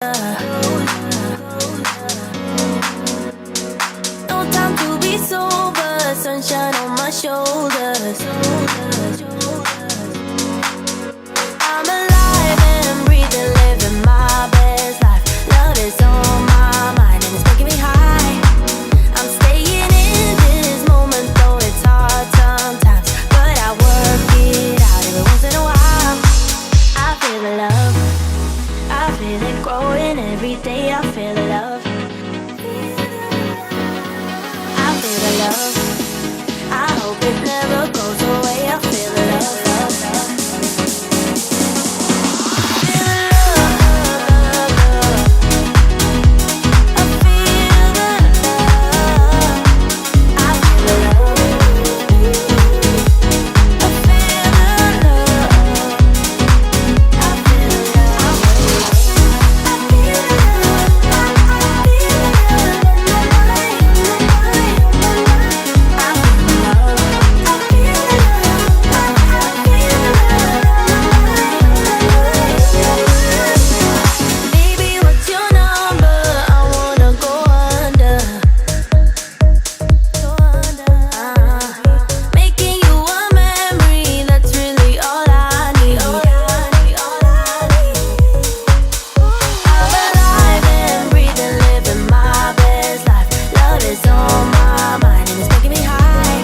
No time to be sober, sunshine on my shoulders. I'm alive and breathing, living my best life. Love is on my mind and it's making me high. I'm staying in this moment, though it's hard sometimes, but I work it out every once in a while. I feel the love, I feel it growing every day. I feel the love, I feel the love. I hope it never goes away. I feel the love, love, love. Feel the love, love, love. I feel the love. I feel the love. I feel the love. I feel the love. I feel the Baby, what's your number? I wanna go under. Making you a memory, that's really all I need. I'm alive and breathing, living my best life. Love is on my mind and it's making me high.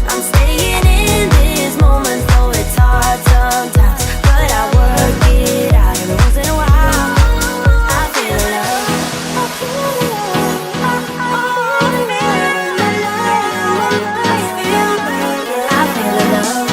I'm staying in this moment, though it's hard sometimes, but I work it out every once in a while. I feel love. I feel love. I feel love. I feel love. I feel love. I feel love, love, love, love. I feel the love.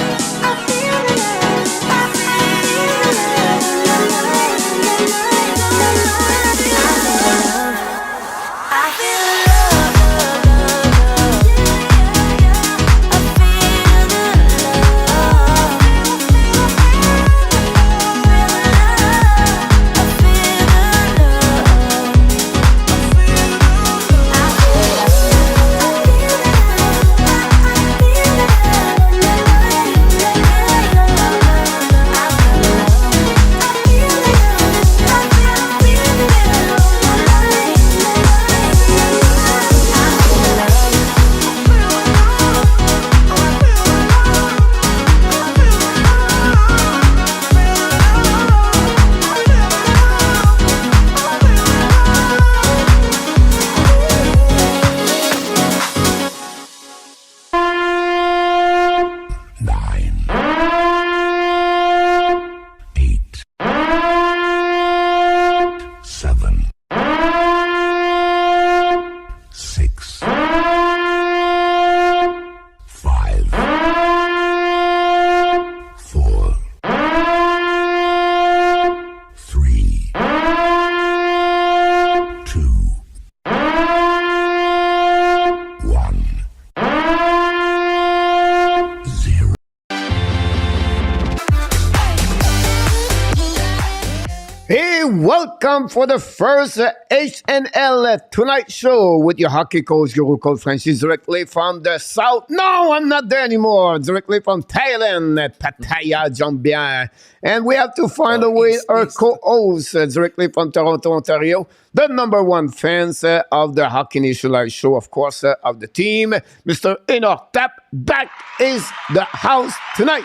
Hey, welcome for the first HNL Tonight Show with your hockey coach, Guru Coach Francis, directly from the south. No, I'm not there anymore. Directly from Thailand, Pattaya, Jambian. And we have to find a way, our co-host, directly from Toronto, Ontario, the number one fans of the Hockey Nation Live Show, of course, of the team, Mr. Enoch Tap, back is the house tonight.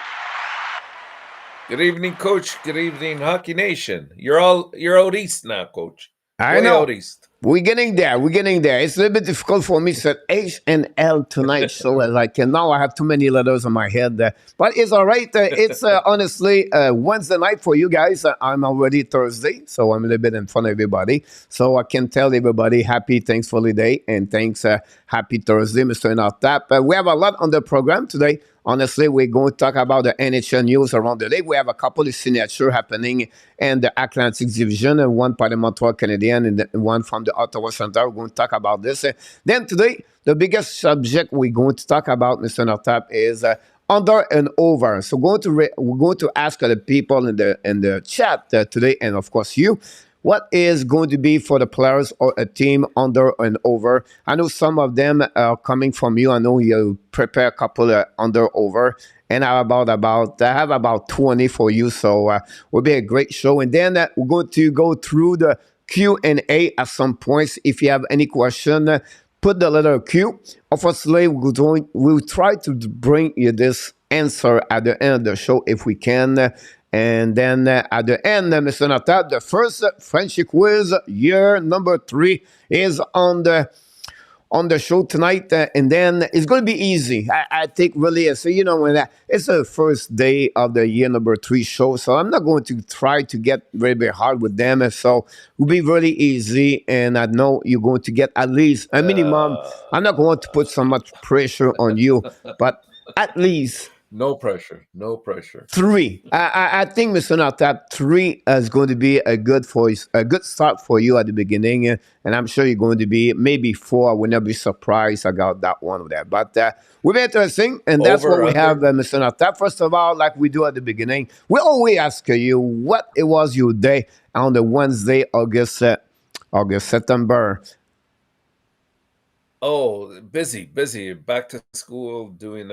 Good evening, Coach. Good evening, Hockey Nation. You're out east now, Coach. I know. Out east. We're getting there. It's a little bit difficult for me to say H and L tonight. So now I have too many letters on my head. But it's all right. It's honestly Wednesday night for you guys. I'm already Thursday, so I'm a little bit in front of everybody. So I can tell everybody happy Thanksgiving Day and thanks happy Thursday, Mr. Inartap. We have a lot on the program today. Honestly, we're going to talk about the NHL news around the day. We have a couple of signatures happening in the Atlantic Division, and one by the Montreal Canadiens and one from the Ottawa Senators. We're going to talk about this. Then today, the biggest subject we're going to talk about, Mr. Nortap, is under and over. So we're going to ask the people in the chat today, and of course you, what is going to be for the players or a team under and over? I know some of them are coming from you. I know you prepare a couple of under over, and I have about 20 for you. So it will be a great show. And then we're going to go through the Q&A at some points. If you have any question, put the letter Q. Obviously, we'll try to bring you this answer at the end of the show if we can. And then at the end, Mr. Natab, the first Frenchy quiz, year number 3, is on the show tonight, and then it's going to be easy. I think really, so when it's the first day of the year number 3 show, so I'm not going to try to get very, very hard with them. And so it'll be really easy, and I know you're going to get at least a minimum. I'm not going to put so much pressure on you, but at least. No pressure. No pressure. 3. I think, Mr. Natap, 3 is going to be a good start for you at the beginning, and I'm sure you're going to be maybe 4. I will not be surprised about that one of that. But we'll be interesting, and that's what we have, Mr. Natap. First of all, like we do at the beginning, we always ask you what it was your day on the Wednesday, September. Oh, busy. Back to school, doing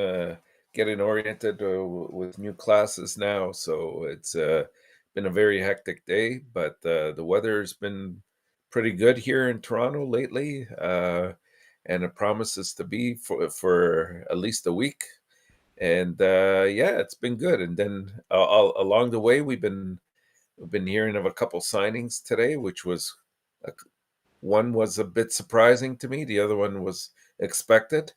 getting oriented with new classes now. So it's been a very hectic day, but the weather's been pretty good here in Toronto lately, and it promises to be for at least a week. And yeah, it's been good. And then along the way, we've been hearing of a couple signings today, which was one was a bit surprising to me. The other one was expected.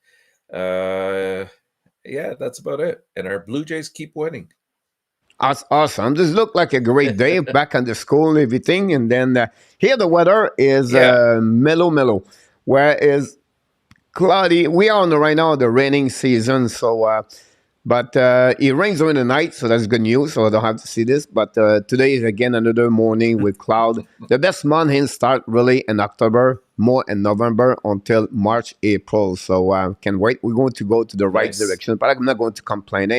Yeah, that's about it. And our Blue Jays keep winning. That's awesome. This looked like a great day back on the school and everything. And then here the weather is mellow. Whereas cloudy, we are on right now the raining season. So, but it rains during the night, so that's good news. So I don't have to see this. But today is again another morning with cloud. The best month in start really in October, more in November until March, April. So can't wait. We're going to go to the right direction, but I'm not going to complain.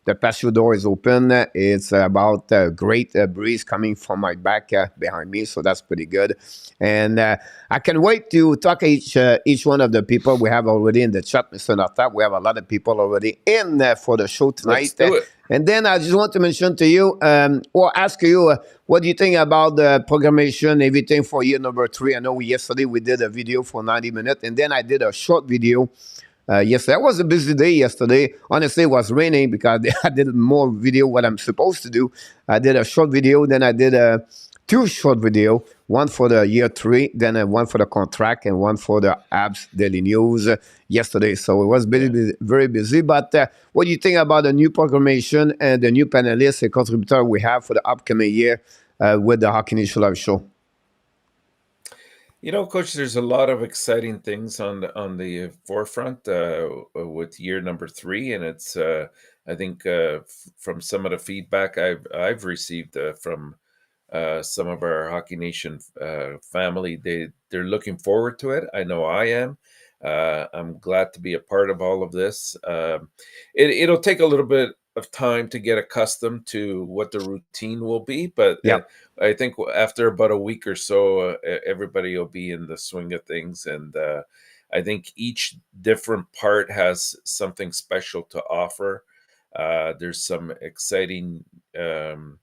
The patio door is open. It's about a great breeze coming from my back behind me, so that's pretty good. And I can wait to talk to each one of the people we have already in the chat, Mr. Natab. We have a lot of people already in for the show tonight. Let's do it. And then I just want to mention to you, or ask you, what do you think about the programmation, everything for year number 3? I know yesterday we did a video for 90 minutes, and then I did a short video yesterday. It was a busy day yesterday. Honestly, it was raining because I did more video what I'm supposed to do. I did a short video, then I did 2 short video, one for the year 3, then one for the contract, and one for the Abs Daily News yesterday. So it was very busy. But what do you think about the new programmation and the new panelists and contributor we have for the upcoming year with the Hockey Nation Live show? Coach, there's a lot of exciting things on the forefront with year number 3, and it's I think from some of the feedback I've received from some of our Hockey Nation family, they're looking forward to it. I know I am. I'm glad to be a part of all of this. It'll take a little bit of time to get accustomed to what the routine will be, but I think after about a week or so, everybody will be in the swing of things. And I think each different part has something special to offer. There's some exciting videos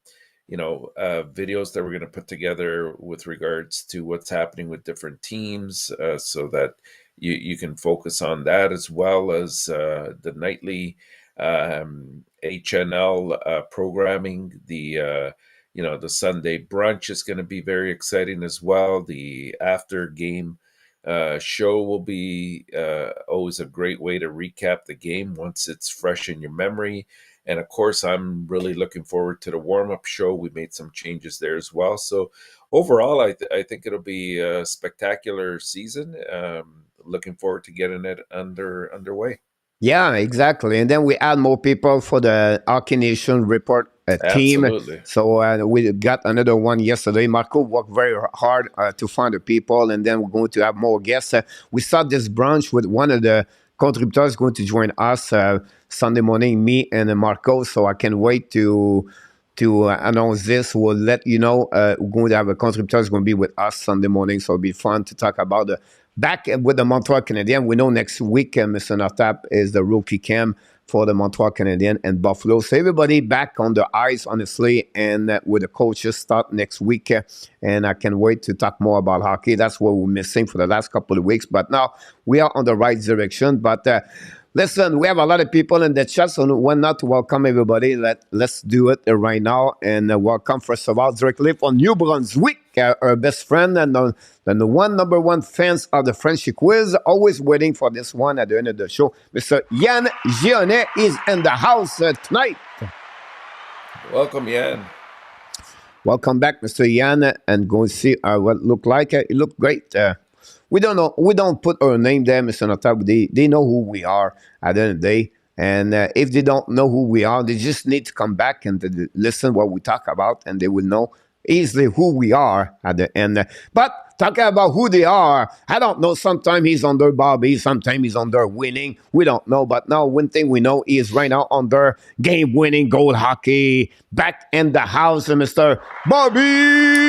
that we're going to put together with regards to what's happening with different teams, so that you can focus on that, as well as the nightly HNL programming. The Sunday brunch is going to be very exciting as well. The after game show will be always a great way to recap the game once it's fresh in your memory. And of course, I'm really looking forward to the warm-up show. We made some changes there as well. So overall, I think it'll be a spectacular season. Looking forward to getting it underway. Yeah, exactly. And then we add more people for the Hockey Nation report team. Absolutely. So we got another one yesterday. Marco worked very hard to find the people, and then we're going to have more guests. We start this brunch with one of the contributors going to join us Sunday morning, me and Marco. So I can't wait to announce this. We'll let you know. We're going to have a contributor who's going to be with us Sunday morning. So it'll be fun to talk about back with the Montreal Canadiens. We know next week, Mr. Natap, is the rookie camp for the Montreal Canadiens and Buffalo. So everybody back on the ice, honestly, and with the coaches start next week. And I can't wait to talk more about hockey. That's what we're missing for the last couple of weeks. But now we are on the right direction. But listen, we have a lot of people in the chat, so why not to welcome everybody? Let's do it right now. And welcome, first of all, directly from New Brunswick, our best friend and the number one fans of the Frenchy quiz, always waiting for this one at the end of the show. Mr. Yann Gionnet is in the house tonight. Welcome, Yann. Welcome back, Mr. Yann, and go and see what it looked like. It looked great. We don't know. We don't put our name there, Mr. Notab. They know who we are at the end of the day. And if they don't know who we are, they just need to come back and to listen what we talk about, and they will know easily who we are at the end. But talking about who they are, I don't know. Sometimes he's under Bobby, sometimes he's under winning. We don't know. But now one thing we know is right now under game-winning goal hockey. Back in the house, Mr. Bobby.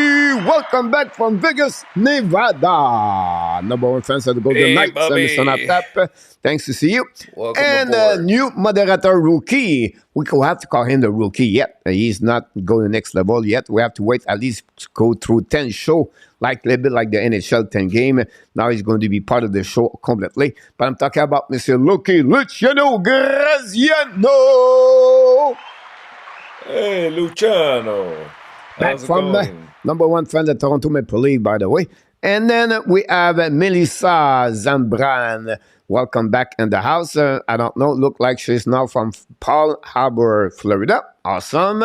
Welcome back from Vegas, Nevada. Number one fans of the Golden Knights, Mr. Natap. Thanks to see you. Welcome and aboard. New moderator rookie. We will have to call him the rookie yet. He's not going to the next level yet. We have to wait at least to go through 10 shows, like a little bit like the NHL 10 game. Now he's going to be part of the show completely. But I'm talking about Mr. Luciano Graziano. Hey, Luciano. Back How's it from going? number one fan of Toronto Maple Leaf, by the way. And then we have Melissa Zambran. Welcome back in the house. I don't know. Look like she's now from Palm Harbor, Florida. Awesome.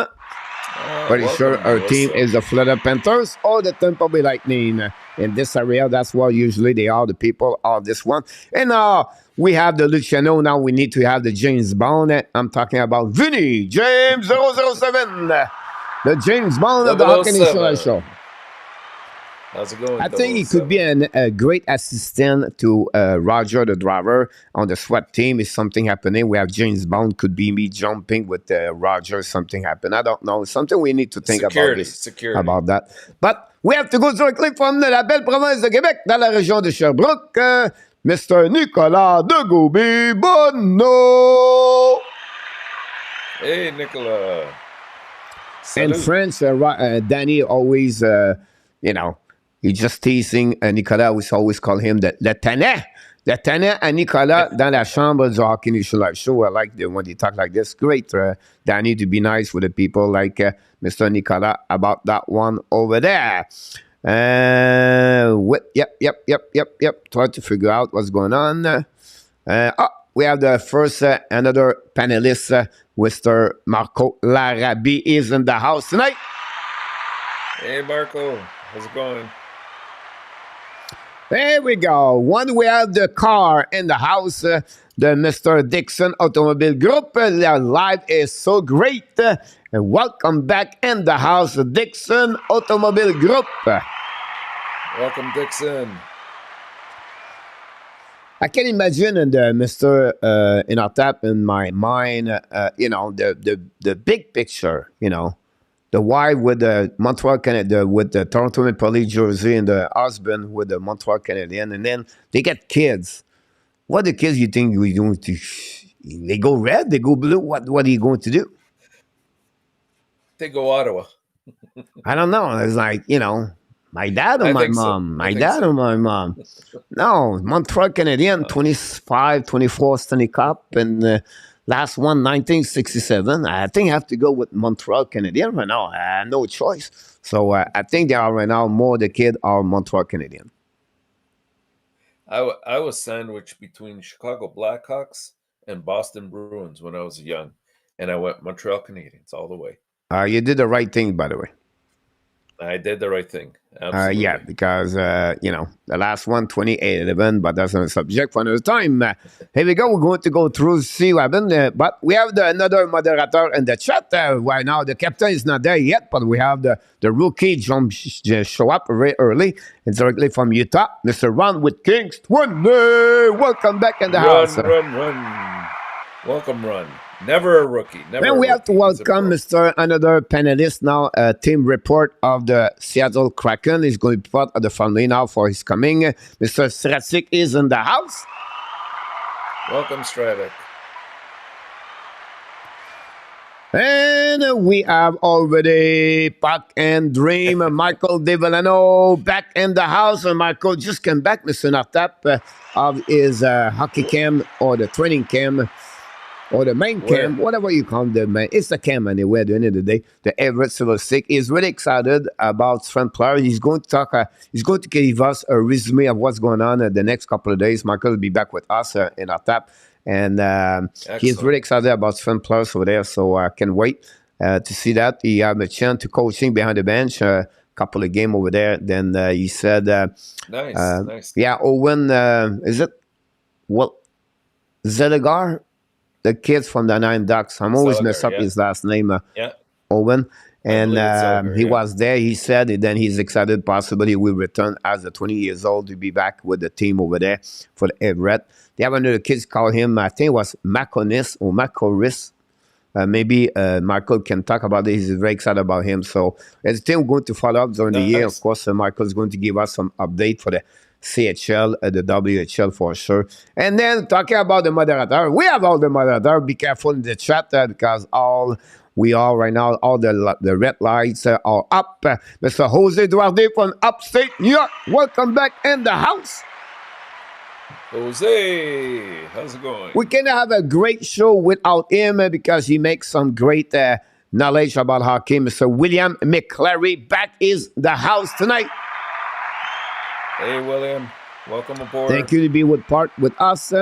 Pretty sure her team is the Florida Panthers or the Tampa Bay Lightning. In this area, that's where usually they are, the people of this one. And we have the Luciano. Now we need to have the James Bond. I'm talking about Vinny James 007. The James Bond of the Hockey National Show. How's it going? I think he could be a great assistant to Roger, the driver, on the SWAT team. If something happening, we have James Bond, could be me jumping with Roger, something happen. I don't know. Something we need to think about that. But we have to go directly from la belle province de Québec, dans la région de Sherbrooke, Mr. Nicolas de Goubi-Bonneau. Hey, Nicolas. In French, Danny always, he's just teasing Nicolas. We always call him le Tanet. Le Tanet and Nicolas dans la chambre du Hockey National Show. I like when they talk like this. Great, Danny, to be nice with the people like Mr. Nicolas about that one over there. Yep. Try to figure out what's going on. We have the first, another panelist, Mr. Marco Larabi is in the house tonight. Hey, Marco. How's it going? There we go. We have the car in the house, the Mr. Dixon Automobile Group. Their live is so great. And welcome back in the house, Dixon Automobile Group. Welcome, Dixon. I can imagine Mr. In our tap in my mind, the big picture, the wife with the Montreal Canadiens, with the Toronto Maple Leaf jersey, and the husband with the Montreal Canadiens, and then they get kids. What the kids you think we're going to? They go red, they go blue. What are you going to do? They go Ottawa. I don't know. It's like my dad or my mom? My dad or my mom? No, Montreal Canadiens, 25, 24 Stanley Cup, and last one, 1967. I think I have to go with Montreal Canadiens right now. I have no choice. So I think they are right now more the kid are Montreal Canadiens. I was sandwiched between Chicago Blackhawks and Boston Bruins when I was young, and I went Montreal Canadiens all the way. You did the right thing, by the way. I did the right thing. Absolutely. Yeah, because, the last one, 28-11, but that's not a subject for another time. Here we go. We're going to go through, see what happened. But we have another moderator in the chat. Right now, the captain is not there yet, but we have the rookie show up very early. It's directly from Utah, Mr. Ron with Kings 20. Welcome back in the house. Run. Welcome, Ron. Never a rookie. Then we have to welcome another panelist now, team report of the Seattle Kraken. He's going to be part of the family now for his coming. Mr. Stratic is in the house. Welcome, Stratic. And we have already Puck and Dream, Michael Devolano back in the house. And Michael just came back, Mr. Nartap, of his hockey camp or the training camp or the main camp, whatever you call the main. It's the camp anyway at the end of the day. The Everett Silver Stick is really excited about Frank Player. He's going to talk, he's going to give us a resume of what's going on the next couple of days. Michael will be back with us in our tap. And he's really excited about Sven Plus over there, so I can wait to see that. He had a chance to coaching behind the bench a couple of games over there. Then he said, nice. Yeah, Owen, is it? Well, Zeligar? The kids from the Nine Ducks. I'm always mess up his last name, Owen. And he was there, he said, and then he's excited possibly he will return as a 20 years old to be back with the team over there for the Everett. They have another kids call him, I think it was Maconis or Macoris. Maybe Michael can talk about it. He's very excited about him. So as the team going to follow up during the year, of course, Michael's going to give us some update for the CHL, the WHL for sure. And then talking about the moderator, we have all the moderator. Be careful in the chat because we are right now, all the red lights are up. Mr. Jose Duarte from upstate New York, welcome back in the house. Jose, how's it going? We can have a great show without him because he makes some great knowledge about hockey. Mr. William McClary back is the house tonight. Hey, William, welcome aboard. Thank you to be with us.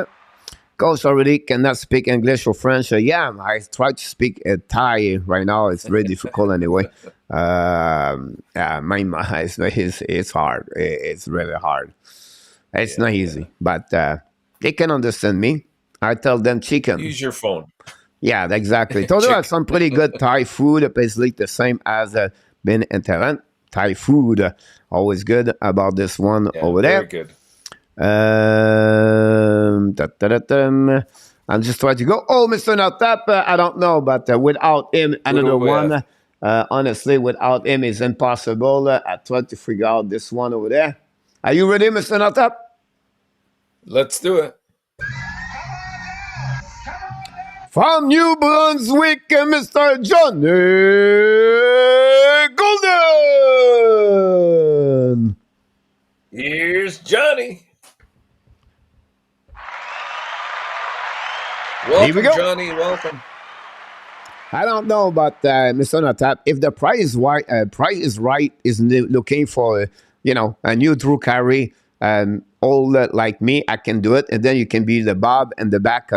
Coach already cannot speak English or French. Yeah, I try to speak Thai right now. It's very difficult anyway. It's hard. It's really hard. It's not easy, but they can understand me. I tell them chicken. Use your phone. Yeah, exactly. Told you some pretty good Thai food, basically the same as been in Tehran. Thai food, always good about this one over there. Very good. I'm just trying to go. Oh, Mr. Natap, I don't know, but without him, another one. Honestly, without him is impossible. I tried to figure out this one over there. Are you ready, Mr. Natap? Let's do it. From New Brunswick, Mr. Johnny Golden. Here's Johnny. Welcome, Here we go. Johnny. Welcome. I don't know, but Mr. Natap, if the price is right, is looking for a new Drew Carey, old like me, I can do it, and then you can be the Bob and the back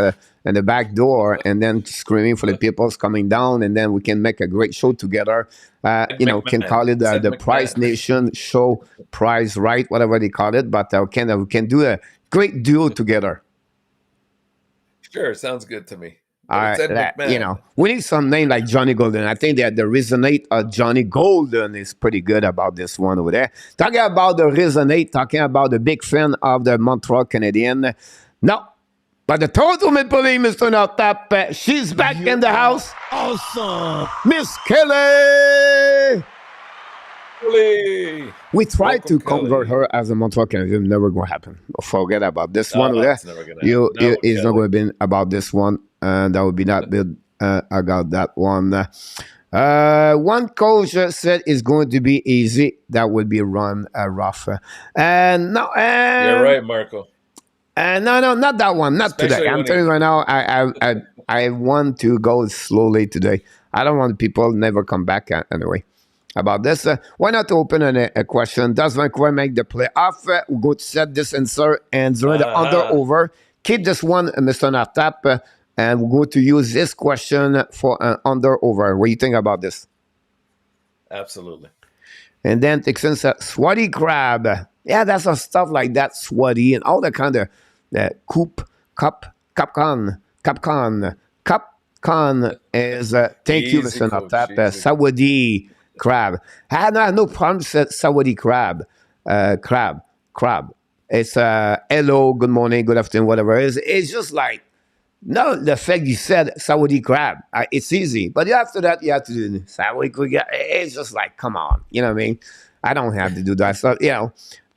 door, and then screaming for the people's coming down, and then we can make a great show together. Can call it the Prize Nation Show, Prize Right, whatever they call it, but we can do a great duo together. Sure, sounds good to me. We need some name like Johnny Golden. I think that the resonate of Johnny Golden is pretty good about this one over there. Talking about the resonate, talking about the big fan of the Montreal Canadiens. No, but the Toronto Maple Leaf, Mr. Natap, she's back in the house. Awesome. Miss Kelly. Kelly. We tried to convert her as a Montreal Canadian. Never going to happen. Forget about this one over there. It's not going to be about this one. That would be not good. I got that one. One coach said it's going to be easy. That would be Ron Ruff. And no, you're right, Marco. No, not that one. Not Especially today. I'm telling you right now. I want to go slowly today. I don't want people never come back anyway. About this, why not open a question? Does Vancouver make the playoff? We're going to set this answer and during the under over. Keep this one, Mr. Natap. And we're going to use this question for an under over. What do you think about this? Absolutely. And then Texan said, Sweaty Crab. Yeah, that's a stuff like that, sweaty, and all the kind of Capcom is, thank you, Mr. Natap, Sawadee Crab. I have no problem with Sawadee Crab. Crab. It's hello, good morning, good afternoon, whatever it is. It's just like, no, the fact you said Sawadee Crab, it's easy. But after that, you have to do Sawadee Crab. It's just like, come on. You know what I mean? I don't have to do that stuff.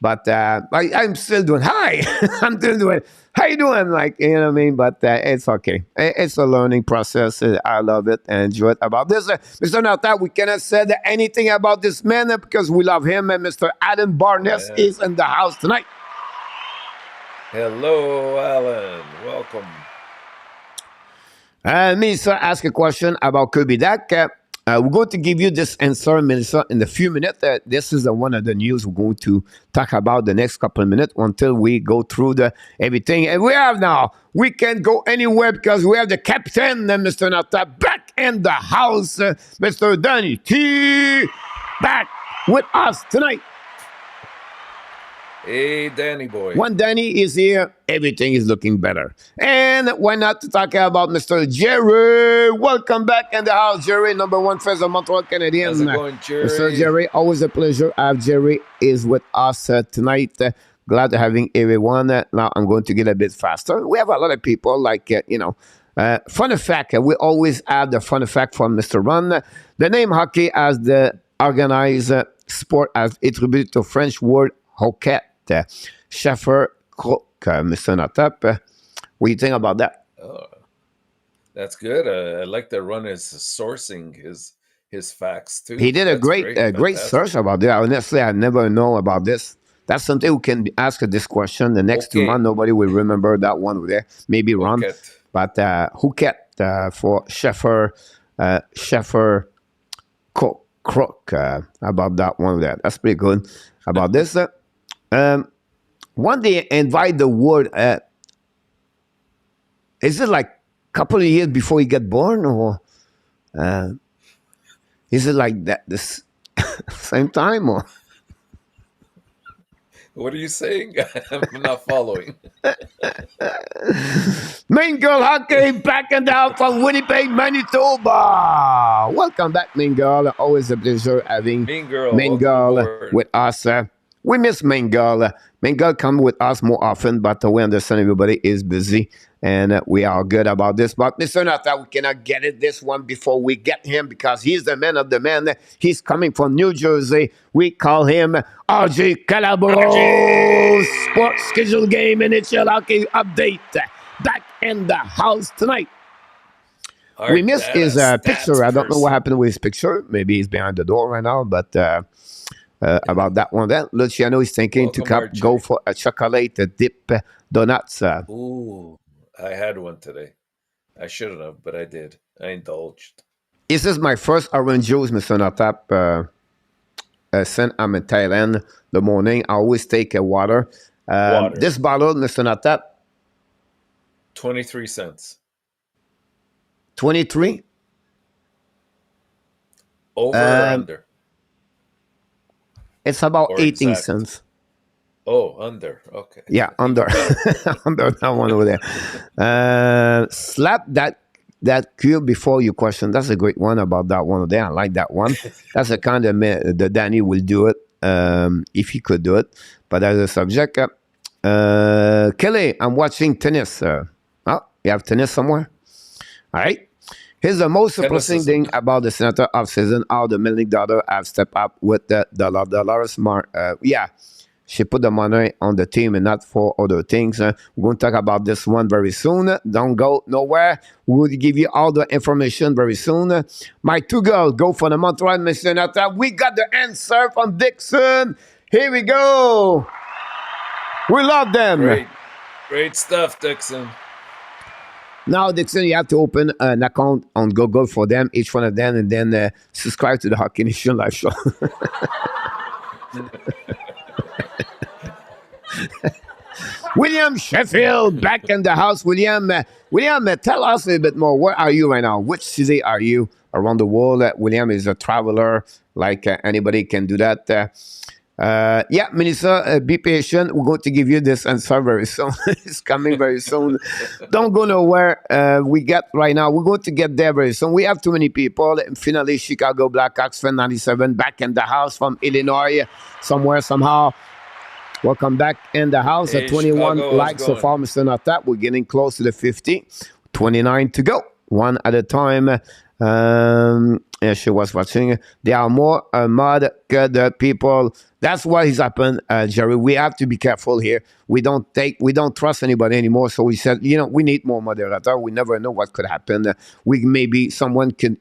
But I'm still doing, hi, I'm still doing, how you doing? Like, you know what I mean? But it's okay. It's a learning process. I love it and enjoy it about this. Mr. Nata, we cannot say anything about this man because we love him. And Mr. Adam Barnes is in the house tonight. Hello, Alan. Welcome. Melissa asked a question about Kirby Dach. We're going to give you this answer, Melissa, in a few minutes. This is one of the news we're going to talk about the next couple of minutes until we go through the everything. And we can't go anywhere because we have the captain, Mr. Nata, back in the house, Mr. DANY T, back with us tonight. Hey, Danny boy. When Danny is here, everything is looking better. And why not to talk about Mr. Jerry? Welcome back in the house, Jerry, number one fan of Montreal Canadiens. How's it going, Jerry? Mr. Jerry, always a pleasure. Jerry is with us tonight. Glad to having everyone. Now I'm going to get a bit faster. We have a lot of people like, fun fact. We always add the fun fact from Mr. Ron. The name hockey as the organized sport as attributed to French word hoquette. Schaffer Crook, Mr. Natap. What do you think about that? That's good. I like that Ron is sourcing his facts too. He did a great search about that. Honestly, I never know about this. That's something we can ask this question. The next 2 months, nobody will remember that one there. Maybe Ron. But Hoquette for Schaffer Crook about that one there. That's pretty good about this. When they invite the word, is it like a couple of years before you get born, or is it like that this same time? Or what are you saying? I'm not following. Main Girl Hockey back and down from Winnipeg, Manitoba. Welcome back, Main Girl. Always a pleasure having Main Girl with us. We miss Main Girl. Main Girl come with us more often, but we understand everybody is busy, and we are good about this. But Mr. Nata, we cannot get it this one before we get him because he's the man of the man. He's coming from New Jersey. We call him RJ Calabro. Sports schedule game NHL hockey update. Back in the house tonight. We missed his picture. I don't know what happened with his picture. Maybe he's behind the door right now, but... about that one then. Luciano is thinking to go for a chocolate dip donuts. Ooh, I had one today. I shouldn't have, but I did. I indulged. This is my first orange juice, Mr. Natap. Since I'm in Thailand the morning, I always take water. This bottle, Mr. Natap. 23 cents. 23? Over or under? It's about 18 cents. Oh, under. Okay. Yeah, under. Under that one over there. Slap that cube before you question. That's a great one about that one over there. I like that one. That's the kind of the Danny will do it if he could do it. But as a subject, Kelly, I'm watching tennis. Oh, you have tennis somewhere? All right. Here's the most surprising thing about the Senator offseason. How the $1 million have stepped up with the Dolores Mark. She put the money on the team and not for other things. We're going to talk about this one very soon. Don't go nowhere. We'll give you all the information very soon. My two girls go for the Montreal Senator. We got the answer from Dixon. Here we go. We love them. Great stuff, Dixon. Now, Dixon, you have to open an account on Google for them, each one of them, and then subscribe to the Hockey Nation live show. William Sheffield back in the house. William, tell us a bit more. Where are you right now? Which city are you around the world? William is a traveler, like anybody can do that. Yeah, Melissa, be patient. We're going to give you this answer very soon. It's coming very soon. Don't go nowhere. We get right now. We're going to get there very soon. We have too many people. Finally, Chicago Blackhawks fan 97 back in the house from Illinois, somewhere, somehow. Welcome back in the house. Hey, 21 Chicago, likes so far, Mr. Natap. We're getting close to the 50. 29 to go. One at a time. Yeah, she was watching. They are more mud que the people. That's what has happened, Jerry. We have to be careful here. We don't trust anybody anymore. So we said, we need more moderator. We never know what could happen. We maybe someone can,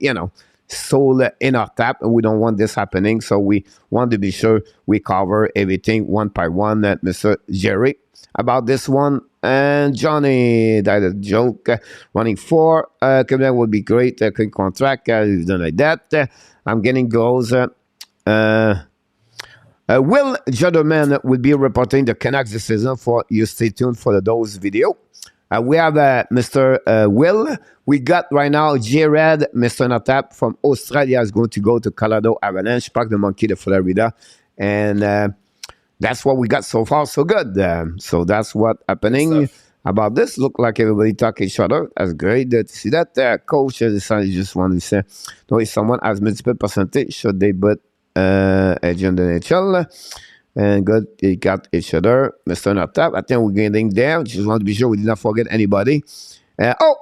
soul in our tap, and we don't want this happening. So we want to be sure we cover everything one by one. Mr. Jerry, about this one. And Johnny, that a joke. Running four, Quebec would be great. Quick contract, we've done like that. I'm getting goals. Will Judderman will be reporting the Canucks this season. For you, stay tuned for those video. We have Mr. Will. We got right now Jared, Mr. Natap from Australia is going to go to Colorado Avalanche, Park the Monkey to Florida, and that's what we got so far. So good. So that's what happening about this. Look like everybody talk each other. That's great to see that. Coach decided just want to say, no, if someone has multiple percentage, should they but agent NHL? And good, they got each other. Mr. Natap, I think we're getting there. Just want to be sure we did not forget anybody.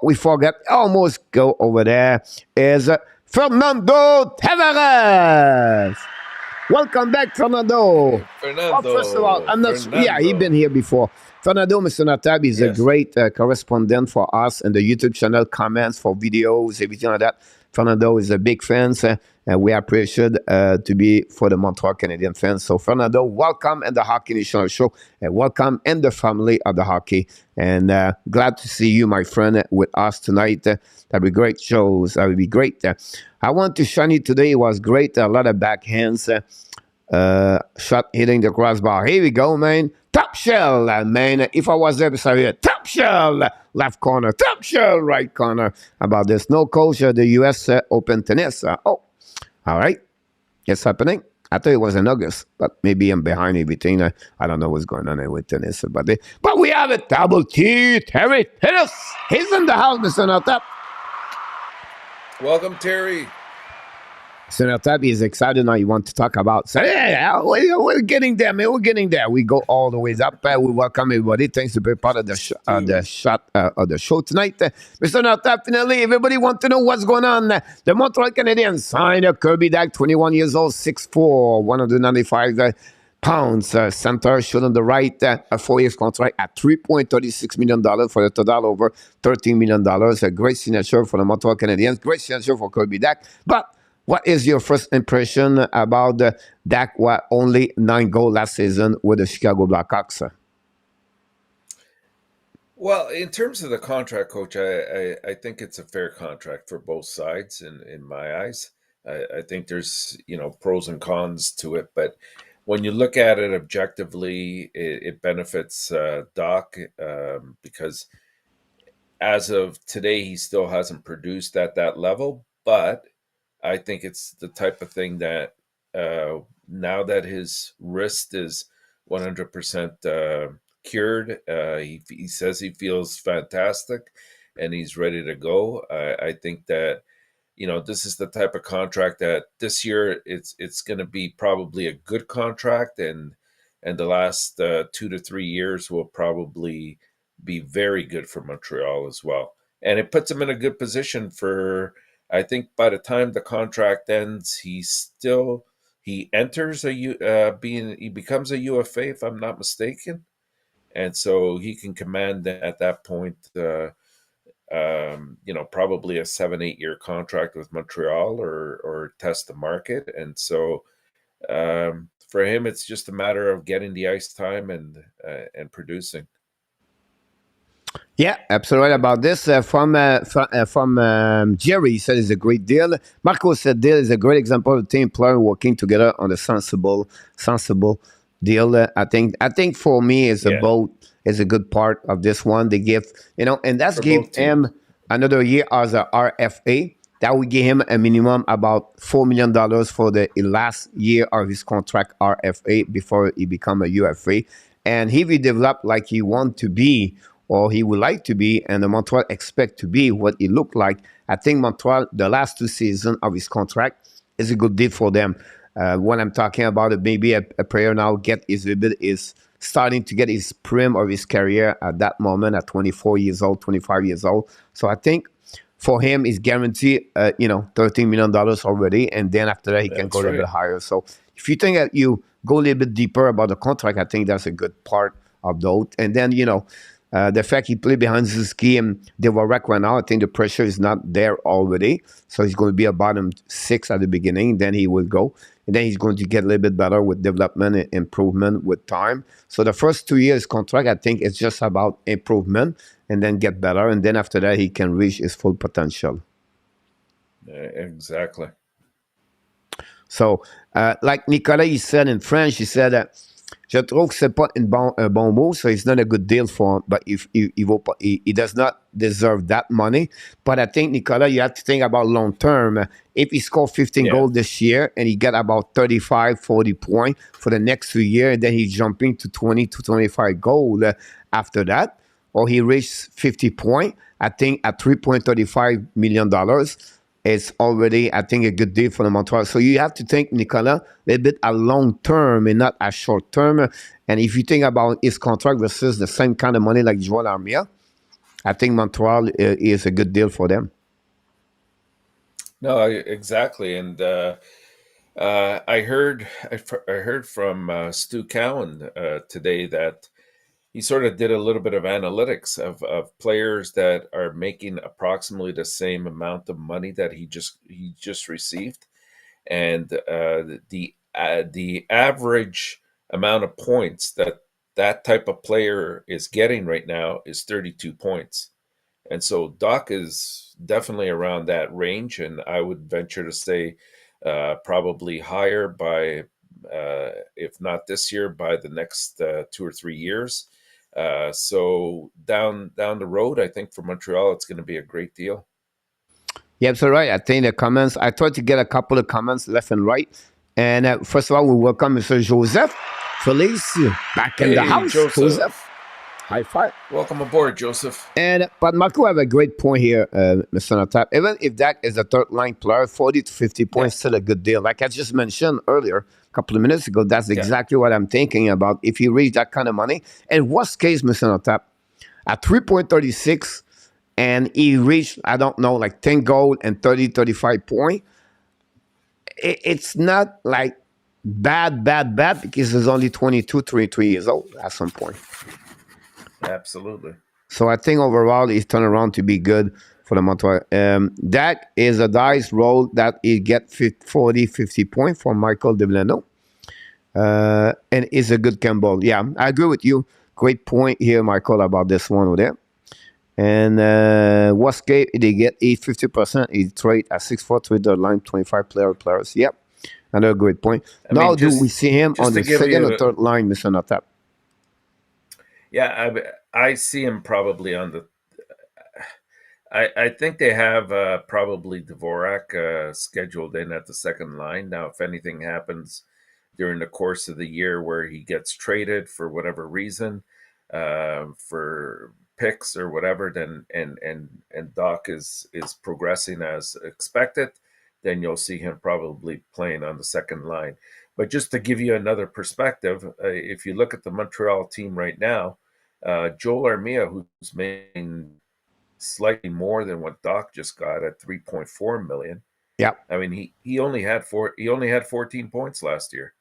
We forgot. Almost go over there. Is Fernando Tavares. Welcome back, Fernando. Fernando. First of all, I'm not. Fernando. Yeah, he's been here before. Fernando, Mr. Natab is a great correspondent for us and the YouTube channel, comments for videos, everything like that. Fernando is a big fan, and we appreciate to be for the Montreal Canadian fans. So, Fernando, welcome in the Hockey National Show, and welcome in the family of the hockey. And glad to see you, my friend, with us tonight. That'll be great shows. That would be great. I want to shine it today. It was great. A lot of backhands. Shot hitting the crossbar. Here we go, man. Top shell, man. If I was there beside you, top shell, left corner, top shell, right corner. About this, no coach, the U.S. Open tennis. All right, it's happening. I thought it was in August, but maybe I'm behind everything. I don't know what's going on with tennis, but we have a double T. Terry Tennis. He's in the house, Mr. Natap. Welcome, Terry. Senator is excited now. You want to talk about? So yeah, we're getting there, man. We're getting there. We go all the way up. We welcome everybody. Thanks to be part of the show tonight, Mr. Senator. Finally, everybody want to know what's going on. The Montreal Canadiens signed a Kirby Dach, 21 years old, 6'4", 195 pounds. Center shown on the right, a 4-year contract at $3.36 million for a total over $13 million. A great signature for the Montreal Canadiens. Great signature for Kirby Dach, but. What is your first impression about Dach? Only 9 goals last season with the Chicago Blackhawks? Well, in terms of the contract, Coach, I think it's a fair contract for both sides in my eyes. I think there's, pros and cons to it, but when you look at it objectively, it benefits Dach because as of today, he still hasn't produced at that level, but I think it's the type of thing that now that his wrist is 100% cured, he says he feels fantastic and he's ready to go. I think that, this is the type of contract that this year it's going to be probably a good contract, and the last 2 to 3 years will probably be very good for Montreal as well. And it puts him in a good position for, I think by the time the contract ends, he enters he becomes a UFA, if I'm not mistaken, and so he can command at that point, probably a 7-8 year contract with Montreal or test the market, and so for him, it's just a matter of getting the ice time and producing. Yeah, absolutely about this. From Jerry, he said it's a great deal. Marco said deal is a great example of team player working together on a sensible deal. I think for me, it's a good part of this one. They give, and that's give him another year as a RFA. That would give him a minimum about $4 million for the last year of his contract RFA before he become a UFA. And if he develop like he want to be, or he would like to be, and the Montreal expect to be what he looked like, I think Montreal, the last 2 seasons of his contract, is a good deal for them. When I'm talking about it, maybe a player now is starting to get his prime of his career at that moment at 24 years old, 25 years old. So I think for him is guaranteed, $13 million already, and then after that he can go That's a little right. bit higher. So if you think that you go a little bit deeper about the contract, I think that's a good part of the oath. And then the fact he played behind Suzuki and they were wrecked right now, I think the pressure is not there already. So he's going to be a bottom 6 at the beginning, then he will go. And then he's going to get a little bit better with development and improvement with time. So the first 2 years contract, I think it's just about improvement and then get better. And then after that, he can reach his full potential. Exactly. So, like Nicolas, he said in French, he said that je trouve que c'est pas un bon mot, so it's not a good deal for him, but he does not deserve that money. But I think, Nicolas, you have to think about long term. If he scored 15 goals this year and he get about 35, 40 points for the next 2 years, and then he's jumping to 20 to 25 goals after that, or he reached 50 points, I think at $3.35 million, it's already, I think, a good deal for the Montreal. So you have to think, Nicolas, a little bit a long term and not a short term. And if you think about his contract versus the same kind of money like Joel Armia, I think Montreal is a good deal for them. No, exactly. And I heard from Stu Cowan today that he sort of did a little bit of analytics of players that are making approximately the same amount of money that he just received, and the average amount of points that type of player is getting right now is 32 points, and so Dach is definitely around that range, and I would venture to say probably higher by if not this year, by the next 2 or 3 years. So down the road, I think for Montreal, it's going to be a great deal. Yeah, so right. I think the comments, I tried to get a couple of comments left and right. And first of all, we welcome Mr. Joseph Felice back in the house. Joseph. High five. Welcome aboard, Joseph. But Marco have a great point here, Mr. Natap. Even if Dach is a third line player, 40 to 50 points still a good deal. Like I just mentioned earlier, a couple of minutes ago, that's exactly what I'm thinking about. If you reach that kind of money, and worst case, Mr. Natap, at 3.36, and he reached, I don't know, like 10 goals and 30, 35 points, it's not like bad, because he's only 22, 23 years old at some point. Absolutely. So I think overall he's turned around to be good for the Montreal. Dach is a dice roll that he get 40, 50 points from Michael DeLano. And is a good Campbell. Yeah, I agree with you. Great point here, Michael, about this one over there. And worst case, they get 50%. He trade at 6'4", trade line, 25 players. Yep, another great point. Now, do we see him on the second or third line, Mr. Natap? Yeah, I see him probably on the. I think they have probably Dvorak scheduled in at the second line. Now, if anything happens during the course of the year where he gets traded for whatever reason, for picks or whatever, then and Dach is progressing as expected, then you'll see him probably playing on the second line. But just to give you another perspective, if you look at the Montreal team right now, Joel Armia, who's making slightly more than what Dach just got at $3.4 million. Yeah, I mean he only had 14 points last year,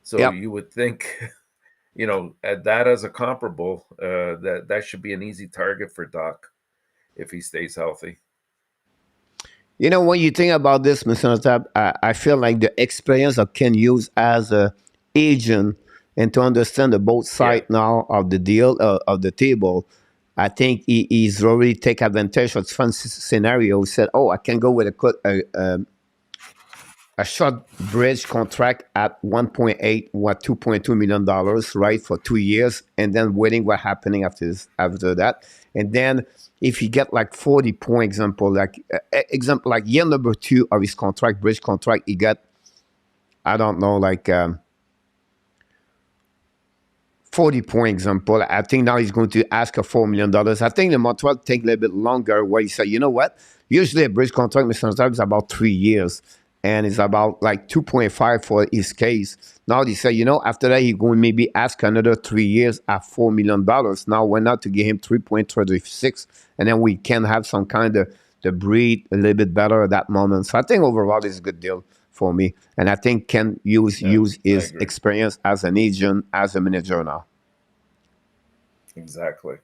so you would think, at that as a comparable, that should be an easy target for Dach if he stays healthy. When you think about this, Mr. Natap, I feel like the experience of Ken Hughes as an agent and to understand the both sides now of the deal, of the table, I think he's already take advantage of fun scenario. He said, I can go with a short bridge contract at 1.8 or $2.2 million, right, for 2 years, and then waiting what happening after that. And then if he get like 40 point example like year number 2 of his contract, bridge contract, he got, I don't know, like 40 point example. I think now he's going to ask for $4 million. I think the Montreal take a little bit longer where he said, you know what? Usually a bridge contract, Mr. Natap, is about 3 years. And it's about like 2.5 for his case. Now they say, after that, he's going to maybe ask another 3 years at $4 million. Now we're not to give him 3.36. And then we can have some kind of the breed a little bit better at that moment. So I think overall it's a good deal for me. And I think can use Yeah, I his agree. experience as an agent, as a manager now. Exactly.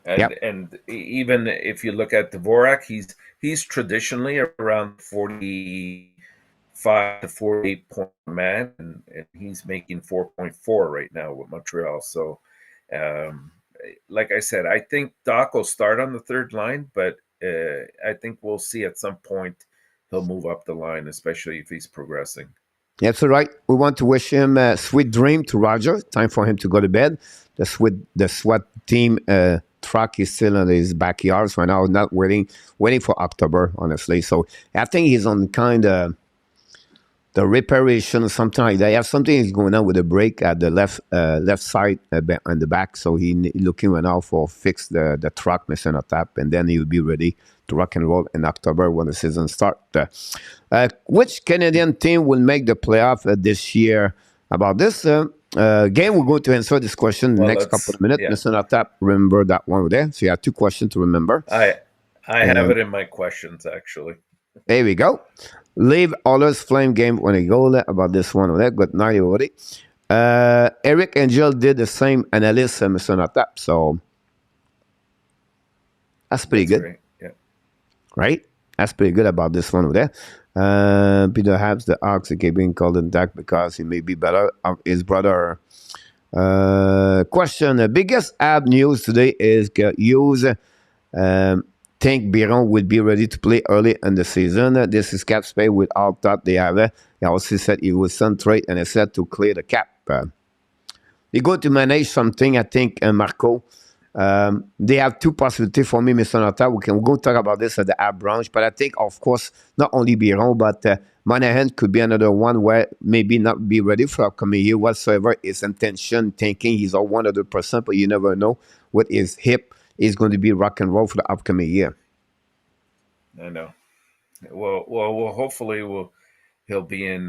Yep. And even if you look at Dvorak, he's traditionally around 45 to 48 point man, and he's making 4.4 right now with Montreal. So, um, like I said, I think Doc will start on the third line, but I think we'll see at some point he'll move up the line, especially if he's progressing. That's all right. We want to wish him a sweet dream to Roger. Time for him to go to bed. The SWAT team truck is still in his backyard right now, not waiting for October, honestly. So I think he's on kind of the reparation or something like that. Yeah, something is going on with the brake at the left side on the back. So he looking right now for fix the truck missing a tap, and then he'll be ready to rock and roll in October when the season starts. Which Canadian team will make the playoff this year? About this game, we're going to answer this question in the Well, next couple of minutes. yeah. Missing a tap, remember that one there. So you have two questions to remember. I have it in my questions actually. There we go. Leave Oilers Flame game when they go there about this one. Good night, everybody. Eric and Jill did the same analysis, Mr. Natap. So that's pretty good, Great. Yeah. right? That's pretty good about this one over there. Peter Habs, the Hawks are keeping Kirby Dach because he may be better of his brother. Question: the biggest app news today is use. Think Biron will be ready to play early in the season. This is cap space with all that they have. He also said he will send trade and he said to clear the cap. They go to manage something, I think, Marco. They have two possibilities for me, Mr. Nota. We can go talk about this at the app branch, but I think, of course, not only Biron, but Monahan could be another one where maybe not be ready for upcoming year whatsoever. His intention, thinking he's all 100%, but you never know what his hip is going to be rock and roll for the upcoming year. I know. Well, hopefully he'll be in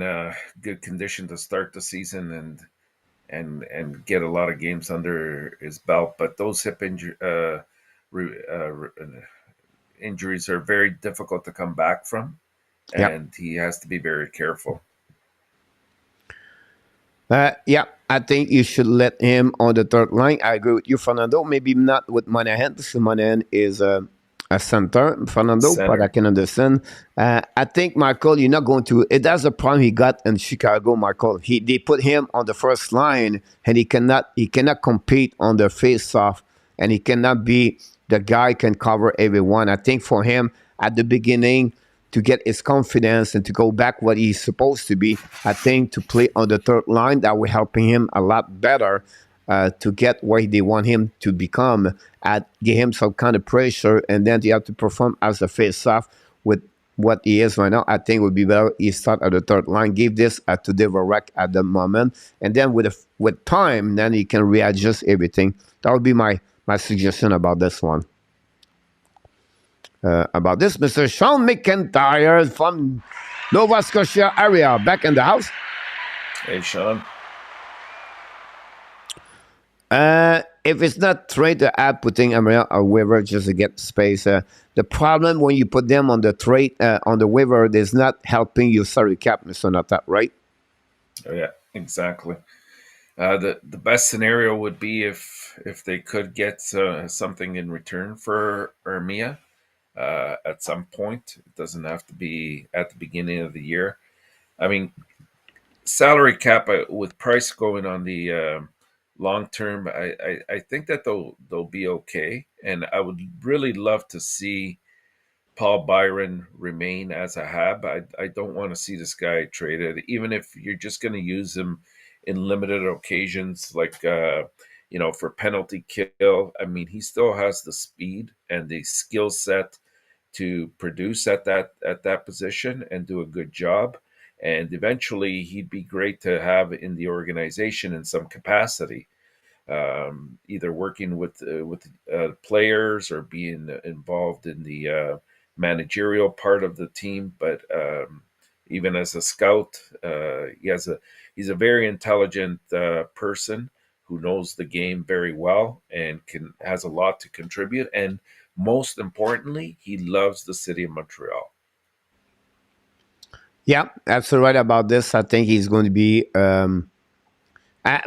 good condition to start the season and get a lot of games under his belt. But those hip injuries are very difficult to come back from, and he has to be very careful. Yeah, I think you should let him on the third line. I agree with you, Fernando. Maybe not with Monahan, because Monahan is a center, Fernando, but I can understand. I think, Michael, you're not going to. That's the problem he got in Chicago, Michael. They put him on the first line, and he cannot compete on the face-off, and he cannot be the guy can cover everyone. I think for him at the beginning, to get his confidence and to go back what he's supposed to be, I think to play on the third line, that will help him a lot better to get where they want him to become, give him some kind of pressure, and then they have to perform as a face-off with what he is right now. I think it would be better he start at the third line, give this to Dvorak at the moment, and then with time, then he can readjust everything. That would be my suggestion about this one. About this, Mr. Sean McIntyre from Nova Scotia area, back in the house. Hey, Sean. If it's not trade the app, putting Amaria or waiver just to get space. The problem when you put them on the trade on the waiver, is not helping you salary cap, Mr. Nata, right? Oh yeah, exactly. The best scenario would be if they could get something in return for Armia. At some point. It doesn't have to be at the beginning of the year. I mean, salary cap with Price going on the long term, I think that they'll be okay. And I would really love to see Paul Byron remain as a hab. I don't want to see this guy traded, even if you're just going to use him in limited occasions, like for penalty kill. I mean, he still has the speed and the skill set to produce at that position and do a good job. And eventually, he'd be great to have in the organization in some capacity, either working with players or being involved in the managerial part of the team. But even as a scout, he's a very intelligent person who knows the game very well and has a lot to contribute. And most importantly, he loves the city of Montreal. Yeah, absolutely right about this. I think he's going to be.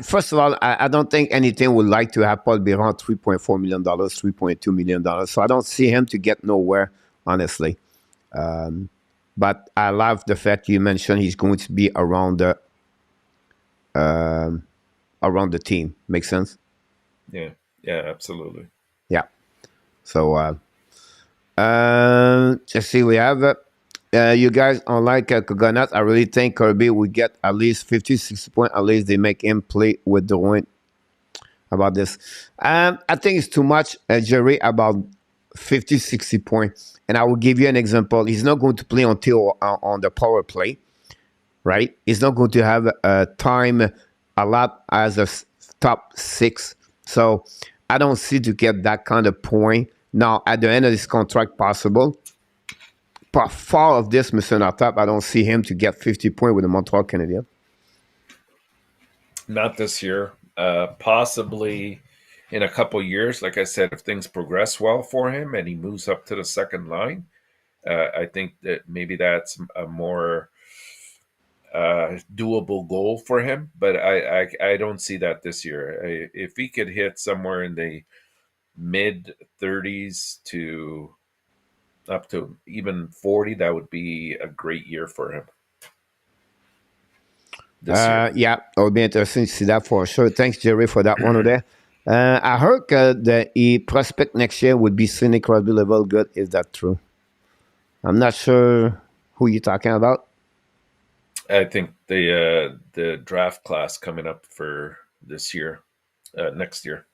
First of all, I don't think anything would like to have Paul Biron $3.4 million, $3.2 million. So I don't see him to get nowhere, honestly. But I love the fact you mentioned he's going to be around the team. Makes sense? Yeah, yeah, absolutely. Yeah. So let's see. We have you guys unlike Kogonat. I really think Kirby would get at least 50, 60 points. At least they make him play with the win. About this, I think it's too much, Jerry. About 50, 60 points. And I will give you an example. He's not going to play until on the power play, right? He's not going to have time a lot as a top six. So I don't see to get that kind of point. Now, at the end of this contract, possible. But far of this, Mr. Natap, I don't see him to get 50 points with the Montreal Canadiens. Not this year. Possibly in a couple years. Like I said, if things progress well for him and he moves up to the second line, I think that maybe that's a more doable goal for him. But I don't see that this year. If he could hit somewhere in the mid 30s to up to even 40, that would be a great year for him this year. Yeah, it would be interesting to see that for sure. Thanks, Jerry, for that one there. I heard that the prospect next year would be Sidney Crosby level good. Is that true? I'm not sure who you're talking about. I think the draft class coming up for this year, next year.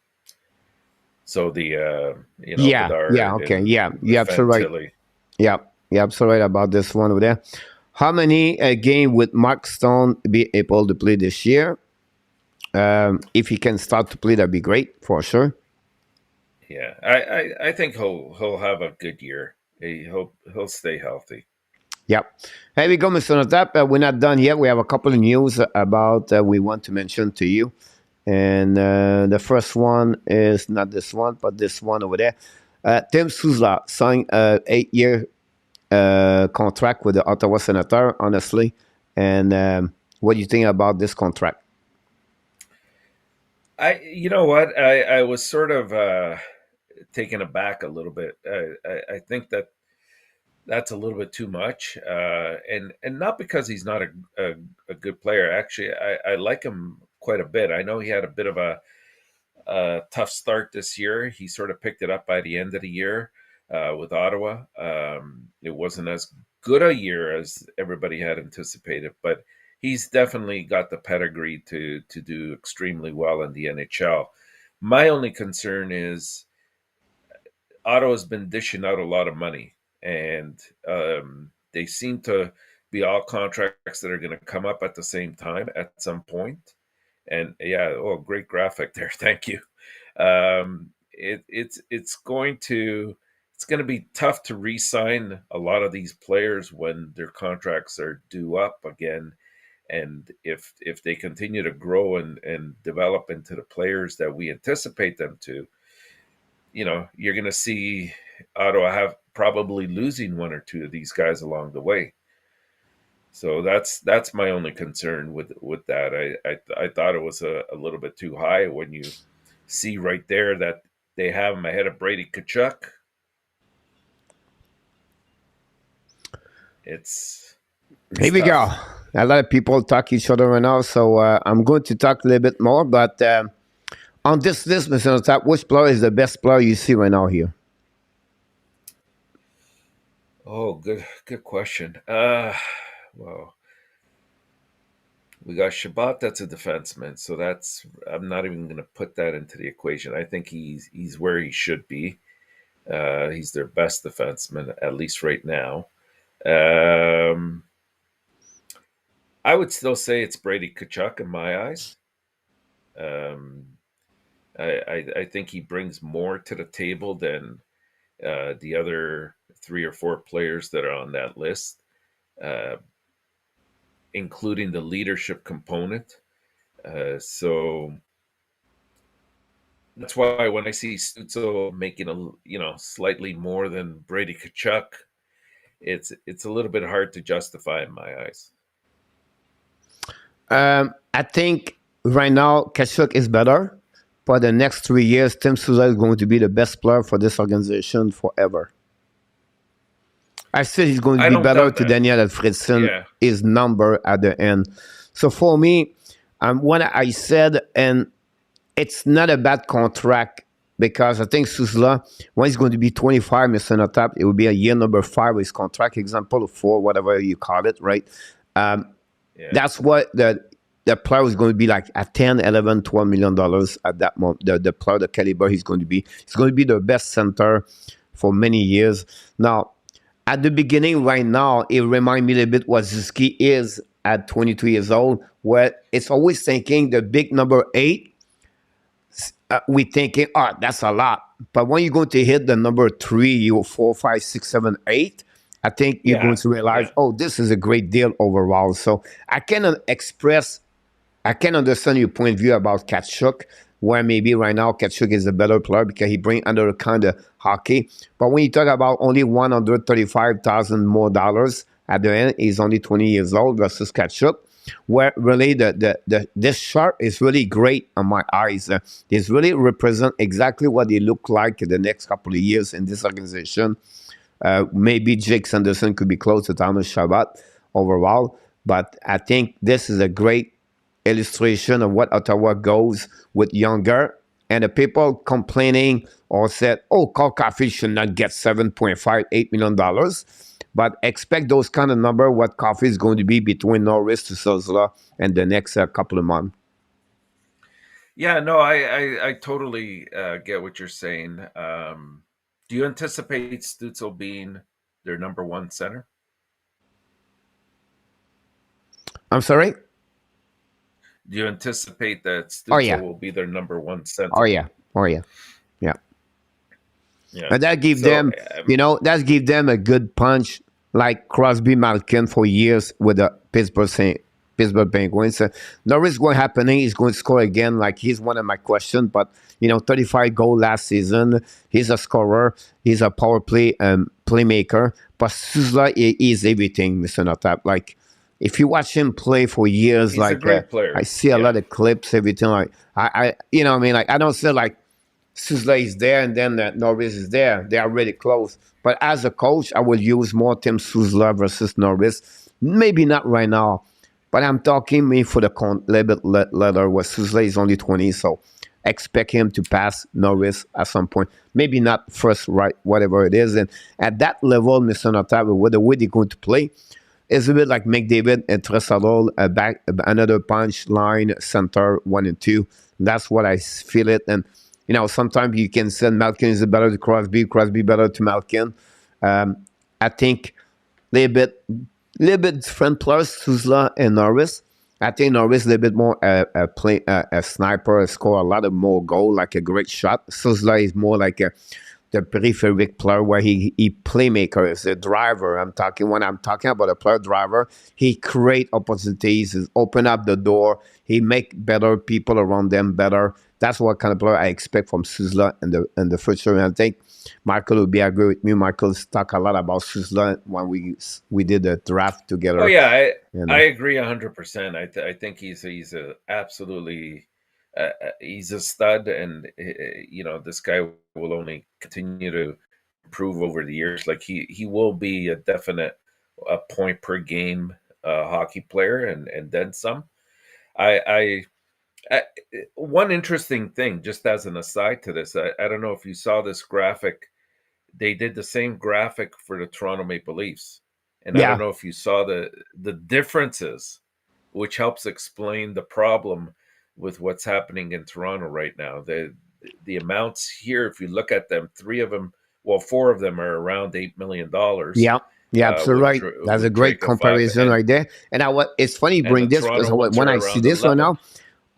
So the Yeah, Bedard yeah, okay, and yeah, you're absolutely right. Fantilli. Yeah, you're absolutely right about this one over there. How many game would Mark Stone be able to play this year? If he can start to play, that'd be great for sure. Yeah, I think he'll have a good year. He'll stay healthy. Yep. Here we go, Mr. Natap. We're not done yet. We have a couple of news about we want to mention to you. And the first one is not this one, but this one over there. Tim Souza signed an 8-year contract with the Ottawa Senators, honestly. And what do you think about this contract? You know what? I was sort of taken aback a little bit. I think that's a little bit too much, and not because he's not a good player. Actually, I like him quite a bit. I know he had a bit of a tough start this year. He sort of picked it up by the end of the year with Ottawa. It wasn't as good a year as everybody had anticipated, but he's definitely got the pedigree to do extremely well in the NHL. My only concern is Ottawa's been dishing out a lot of money, and they seem to be all contracts that are going to come up at the same time at some point. And yeah, oh, great graphic there. Thank you. It's going to be tough to re-sign a lot of these players when their contracts are due up again. And if they continue to grow and develop into the players that we anticipate them to, you're going to see Ottawa have probably losing one or two of these guys along the way. So that's my only concern with that. I thought it was a little bit too high when you see right there that they have him ahead of Brady Tkachuk. Here we go. A lot of people talk each other right now, so I'm going to talk a little bit more. But on this list, Mr. Top, which player is the best player you see right now here? Oh, good question. Well, we got Shabbat. That's a defenseman, so I'm not even going to put that into the equation. I think he's where he should be. He's their best defenseman, at least right now. I would still say it's Brady Tkachuk in my eyes. I think he brings more to the table than the other 3 or 4 players that are on that list, including the leadership component. So That's why when I see Stutzel making slightly more than Brady Tkachuk, it's a little bit hard to justify in my eyes. I think right now Kachuk is better. For the next 3 years, Tim Souza is going to be the best player for this organization forever. I said he's going to I be don't better doubt to that. Daniel Alfredson, Yeah. his number at the end. So for me, when I said, and it's not a bad contract because I think Souza, when he's going to be 25, Mr. Notap, it will be a year number 5 of his contract, example 4, whatever you call it, right? Yeah. That's what the player is going to be like at 10, 11, 12 million dollars at that moment. The player, the caliber he's going to be. He's going to be the best center for many years. Now, at the beginning, right now, it reminds me a little bit what Ziski is at 22 years old, where it's always thinking the big number 8, we thinking, oh, that's a lot. But when you're going to hit the number 3, you 4, 5, 6, 7, 8, I think you're going to realize, oh, this is a great deal overall. So I can understand your point of view about Tkachuk, where maybe right now Tkachuk is a better player because he brings another kind of hockey. But when you talk about only $135,000 more dollars at the end, he's only 20 years old versus Tkachuk, where really this chart is really great on my eyes. It really represent exactly what they look like in the next couple of years in this organization. Maybe Jake Sanderson could be close to Thomas Shabbat overall, but I think this is a great illustration of what Ottawa goes with younger. And the people complaining or said, oh, Cole Caulfield should not get $7.58 million. But expect those kind of number, what Caulfield is going to be between Norris to Sozla and the next couple of months. Yeah, no, I totally get what you're saying. Do you anticipate Stutzel being their number 1 center? I'm sorry? Do you anticipate that Stutzel will be their number 1 center? Oh yeah. Yeah. And that give them, that give them a good punch like Crosby Malkin for years with the Pittsburgh Penguins. Norris going happening. He's going to score again. Like he's one of my questions, but 35 goal last season. He's a scorer. He's a power play playmaker. But Souza is everything, Mr. Notap. Like if you watch him play for years, he's like a great player. I see a lot of clips, everything. Like I like I don't say like Souza is there and then Norris is there. They are really close. But as a coach, I will use more Tim Souza versus Norris. Maybe not right now. But I'm talking me for the letter where Souza is only 20, so expect him to pass Norris at some point. Maybe not first, right, whatever it is. And at that level, Mr. Notable, with the way they're going to play, it's a bit like McDavid and Tressadol, back another punch line center 1 and 2. That's what I feel it. And sometimes you can say Malkin is better to Crosby better to Malkin. I think a little bit different players, Souza and Norris. I think Norris a little bit more a sniper, score a lot of more goal, like a great shot. Souza is more like the periphery player where he playmaker is a driver. When I'm talking about a player driver, he create opportunities, he open up the door, he make better people around them better. That's what kind of player I expect from Souza in the future. And I think Michael will be agree with me. Michael's talked a lot about Souza when we did the draft together. Oh yeah, I agree 100%. I think he's a absolutely he's a stud, and this guy will only continue to improve over the years. Like he will be a definite point per game hockey player, and then some. One interesting thing, just as an aside to this, I don't know if you saw this graphic. They did the same graphic for the Toronto Maple Leafs, and I don't know if you saw the differences, which helps explain the problem with what's happening in Toronto right now. The amounts here, if you look at them, 4 of them are around $8 million. Yeah, absolutely right. That's a great comparison right there. And it's funny you bring this because when I see this one now,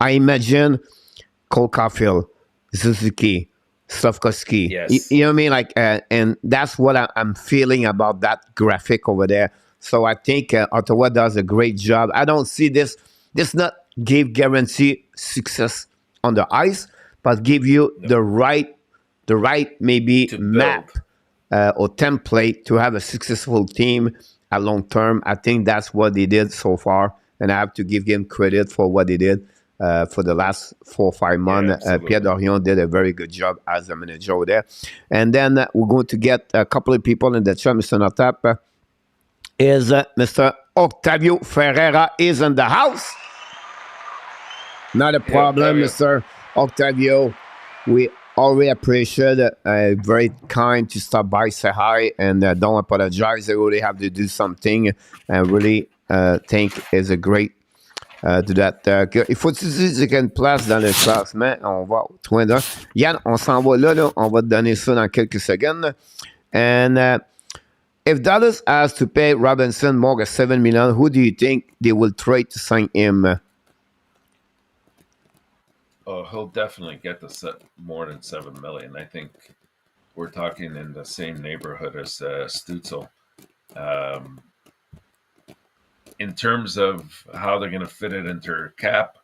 I imagine Cole Caulfield, Suzuki, Slavkovsky. Yes. You know what I mean? Like, and that's what I'm feeling about that graphic over there. So I think Ottawa does a great job. I don't see this not give guarantee success on the ice, but give you the right maybe To map build. or template to have a successful team at long term. I think that's what they did so far, and I have to give him credit for what they did for the last 4 or 5 months. Pierre Dorion did a very good job as a manager over there. And then we're going to get a couple of people in the chat. Mr. Notap is Mr. Octavio Ferreira is in the house. Not a problem, Mr. Octavio. We already appreciate it. Very kind to stop by, say hi, and don't apologize. They really have to do something. And really think is a great do that. Il faut utiliser une place dans le classement. On va au point d'un. Yann, on s'en va là. On va te donner ça dans quelques secondes. And if Dallas has to pay Robinson more than $7 million, who do you think they will trade to sign him? Oh, he'll definitely get more than $7 million. I think we're talking in the same neighborhood as Stützle. In terms of how they're going to fit it into her cap,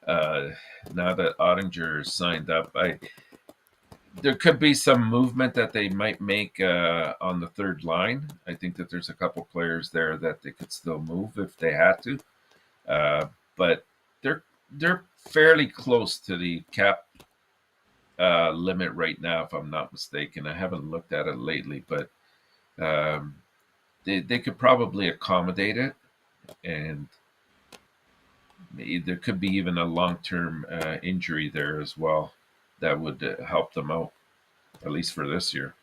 now that Ottinger is signed up, there could be some movement that they might make on the third line. I think that there's a couple players there that they could still move if they had to, but they're fairly close to the cap limit right now, if I'm not mistaken. I haven't looked at it lately, but they could probably accommodate it, and there could be even a long-term injury there as well that would help them out, at least for this year.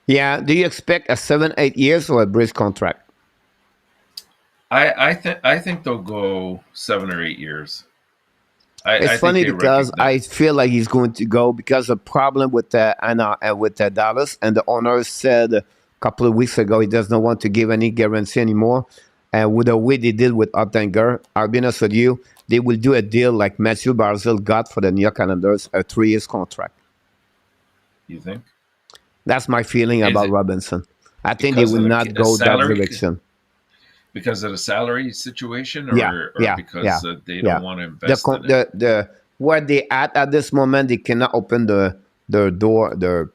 Yeah. Do you expect a 7-8 years or a bridge contract? I think they'll go 7 or 8 years. It's funny because I feel like he's going to go because the problem with Dallas, and the owner said a couple of weeks ago he does not want to give any guarantee anymore. And with the way they did with Ottinger, I'll be honest with you, they will do a deal like Matthew Barzil got for the New York Islanders, a 3 years contract. You think? That's my feeling about Robinson. I think they will not go that direction. Because of the salary situation, or because they don't want to invest in it? Where they at this moment, they cannot open the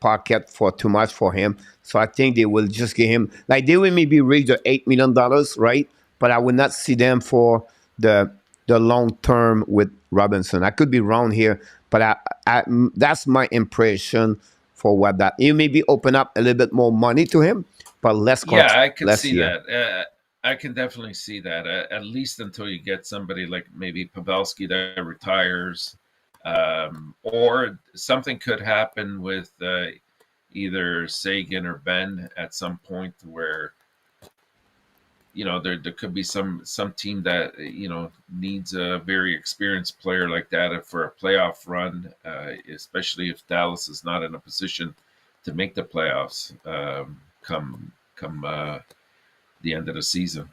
pocket for too much for him. So I think they will just give him, like they will maybe reach the $8 million, right? But I would not see them for the long term with Robinson. I could be wrong here, but that's my impression for what that. You maybe open up a little bit more money to him, but less contract. Yeah, I can see that. I can definitely see that, at least until you get somebody like maybe Pavelski that retires, or something could happen with either Sagan or Ben at some point where, there could be some team that, needs a very experienced player like that for a playoff run, especially if Dallas is not in a position to make the playoffs come the end of the season.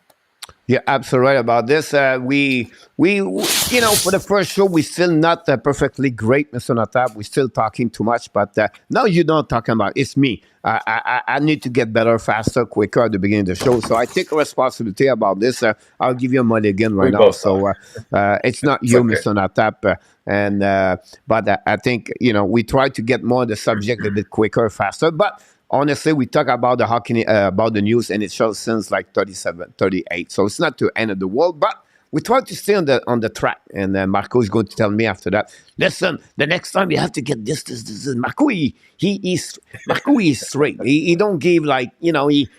You're absolutely right about this. We for the first show, we're still not perfectly great, Mr. Notap. We're still talking too much, but now you don't talking about it's me. I need to get better, faster, quicker at the beginning of the show. So I take responsibility about this. I'll give you a mulligan right now. So it's not you, okay, Mr. Notap. But I think, we try to get more of the subject a bit quicker, faster. But honestly, we talk about the hockey, about the news, and it shows since like 37, 38. So it's not the end of the world, but we try to stay on the track. And Marco is going to tell me after that, listen, the next time you have to get this. Marco, Marco is straight. He don't give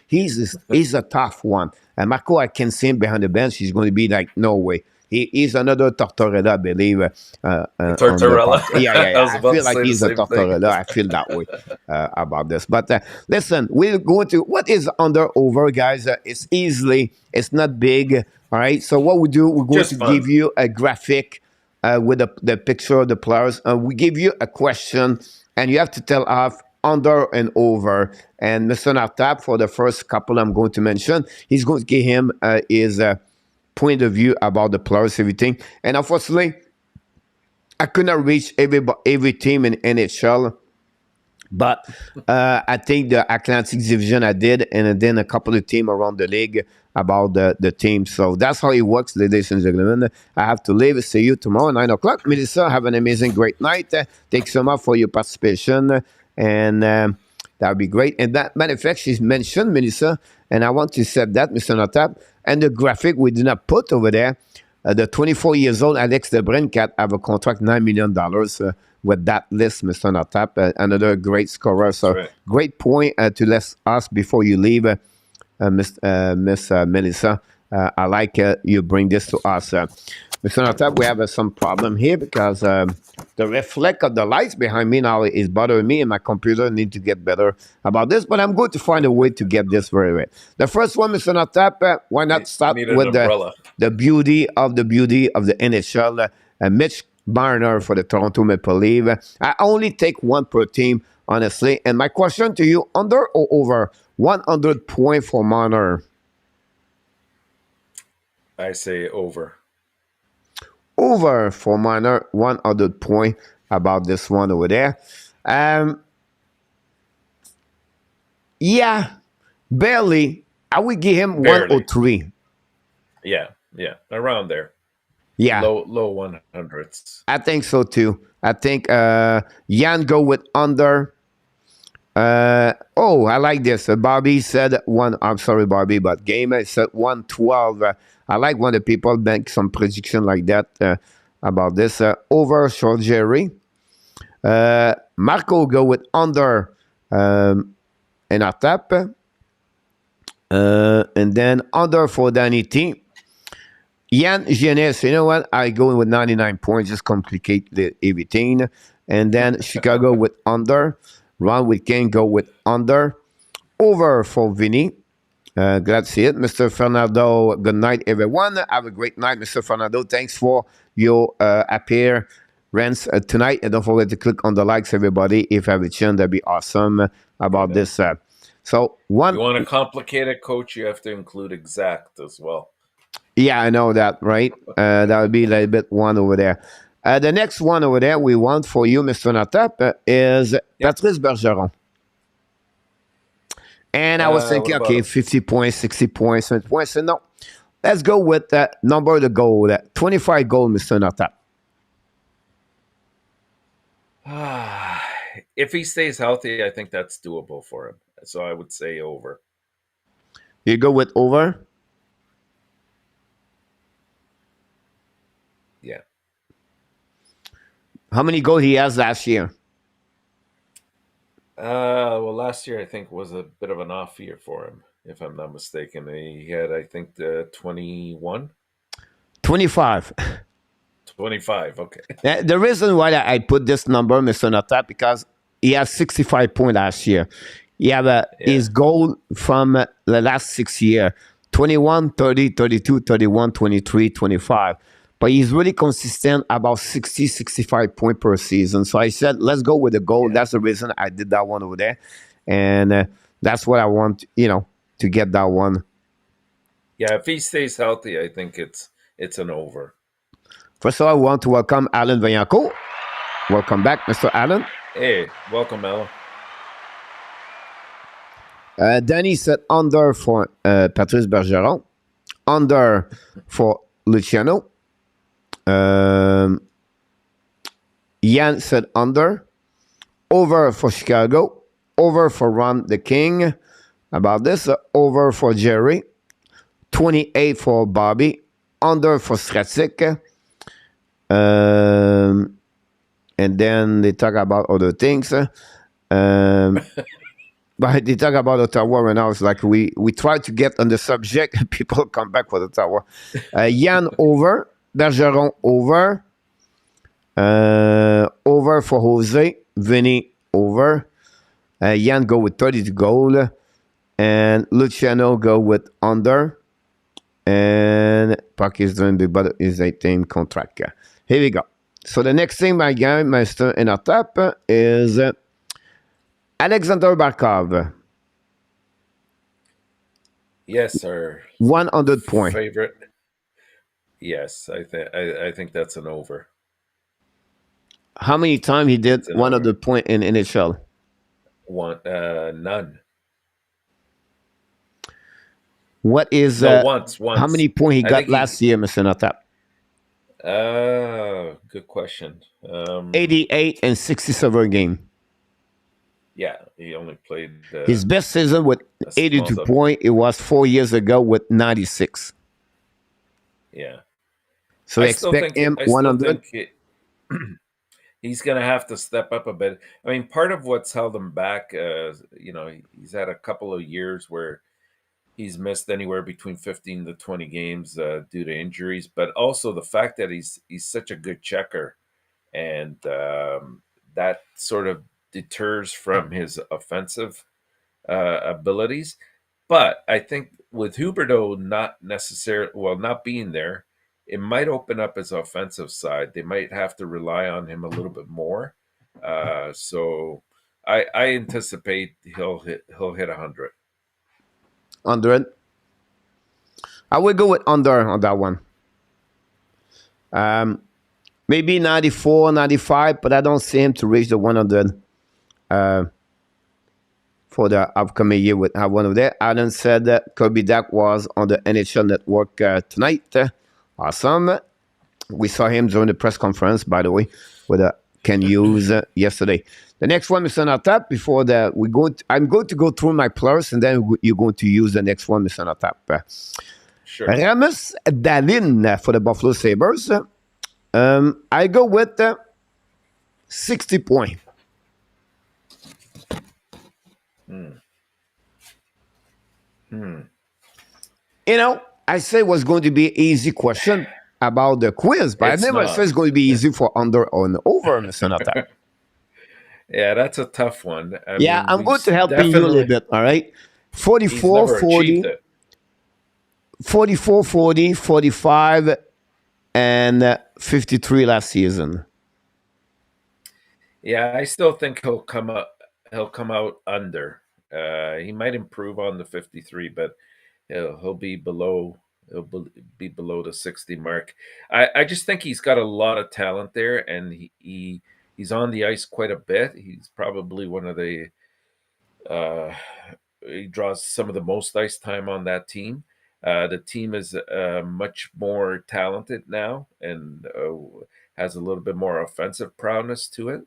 he's a tough one. And Marco, I can see him behind the bench. He's going to be like, no way. He's another Tortorella, I believe. Tortorella? Yeah. I feel like he's a Tortorella. I feel that way about this. But listen, we're going to, what is under over, guys? It's not big. All right. So what we do, we're going to give you a graphic with the picture of the players. We give you a question, and you have to tell us under and over. And Mr. Nartap, for the first couple I'm going to mention, he's going to give him his point of view about the players, everything. And unfortunately, I could not reach every team in NHL But I think the Atlantic Division I did, and then a couple of teams around the league about the team. So that's how it works, ladies and gentlemen. I have to leave. See you tomorrow, 9 o'clock. Melissa, have an amazing, great night. Thanks so much for your participation. And that would be great. And that matter of fact, she's mentioned, Melissa, and I want to set that, Mr. Notap, and the graphic we did not put over there. The 24 years old Alex de Brincat have a contract $9 million with that list, Mr. Notap. Another great scorer. So right. Great point to let us before you leave, Miss Melissa. I like you bring this to us. Mr. Notap, we have some problem here because the reflect of the lights behind me now is bothering me, and my computer need to get better about this, but I'm going to find a way to get this very well. The first one, Mr. Notap, why not start with the beauty of the NHL, Mitch Marner for the Toronto Maple Leafs. I only take one per team, honestly, and my question to you, under or over 100 points for Marner? I say over. Over for Marner, 100 point about this one over there. Yeah, barely. I would give him Barely. 103. Yeah, around there. Yeah. Low 100s. I think so too. I think Jan go with under. I like this. Bobby said one. I'm sorry, Bobby, but Gamer said 112. I like when the people make some prediction like that about this. Over short Jerry. Marco go with under and a tap. And then under for Danny T. Yann Jeunesse, you know what? I go with 99 points, just complicate everything. And then Chicago with under. Ron with King go with under. Over for Vinny. Glad to see it. Mr. Fernando, good night, everyone. Have a great night, Mr. Fernando. Thanks for your appearance tonight. And don't forget to click on the likes, everybody. If you have a chance, that'd be awesome about this. So one. You want to complicate it, Coach? You have to include exact as well. Yeah, I know that, right? That would be a little bit one over there. The next one over there we want for you, Mr. Natap, is Patrice Bergeron. And I was thinking, okay, 50 points, 60 points, 70 points. So no, let's go with that number of the goal, 25 goal, Mr. Natap. If he stays healthy, I think that's doable for him. So I would say over. You go with over? Yeah. How many goals he has last year? Well, last year I think was a bit of an off year for him, if I'm not mistaken. He had, I think, 21? 25. 25, okay. The reason why I put this number, Mr. Natap, because he has 65 points last year. He have his goal from the last 6 years, 21, 30, 32, 31, 23, 25. But he's really consistent, about 60, 65 points per season. So I said, let's go with the goal. Yeah. That's the reason I did that one over there. And that's what I want, to get that one. Yeah, if he stays healthy, I think it's an over. First of all, I want to welcome Alan Vaillancourt. Welcome back, Mr. Alan. Hey, welcome, Alan. Danny said under for Patrice Bergeron. Under for Luciano. Yann said under. Over for Chicago. Over for Ron the King. About this. Over for Jerry. 28 for Bobby. Under for Stratic. And then they talk about other things. But they talk about Ottawa right now. It's like we try to get on the subject and people come back with Ottawa. Yann over. Bergeron over. Over for Jose. Vinny over. Yann go with 30 to goal. And Luciano go with under. And Puck is doing big, but is a team contract. Here we go. So the next thing, my guy, Master in our top is Alexander Barkov. Yes, sir. 100 point. Favorite. Yes, I think that's an over. How many times he did 100 point in NHL? One, none. What is No, how once. many points he I got think last year, Mr. Natap? Good question. 88 and 67 game. Yeah, he only played His best season with a small 82 sub. points, it was 4 years ago with 96. Yeah, So expect him I still 100. think he's going to have to step up a bit. I mean, part of what's held him back, he's had a couple of years where he's missed anywhere between 15 to 20 games due to injuries, but also the fact that he's such a good checker, and that sort of deters from his offensive abilities. But I think with Huberdeau not being there, it might open up his offensive side. They might have to rely on him a little bit more. So I anticipate he'll hit 100. 100. I would go with under on that one. Maybe 94, 95, but I don't see him to reach the 100 for the upcoming year with one of that. Adam said that Kirby Dach was on the NHL Network tonight. Awesome. We saw him during the press conference, by the way, with Ken Hughes yesterday. The next one, Mr. Natap, before that, I'm going to go through my players, and then you're going to use the next one, Mr. Natap. Sure. Rasmus Dahlin for the Buffalo Sabres. I go with 60 points. You know, I said it was going to be an easy question about the quiz, but It's I never not. said it's going to be easy for under or over, Mr. Natap. Yeah, that's a tough one. I'm going to help you a little bit, all right? He's 44, never 40, achieved it. 44, 40, 45, and 53 last season. Yeah, I still think he'll come out under. He might improve on the 53, but he'll be below the 60 mark. I just think he's got a lot of talent there, and he's on the ice quite a bit. He's probably one of the he draws some of the most ice time on that team. The team is much more talented now and has a little bit more offensive prowess to it.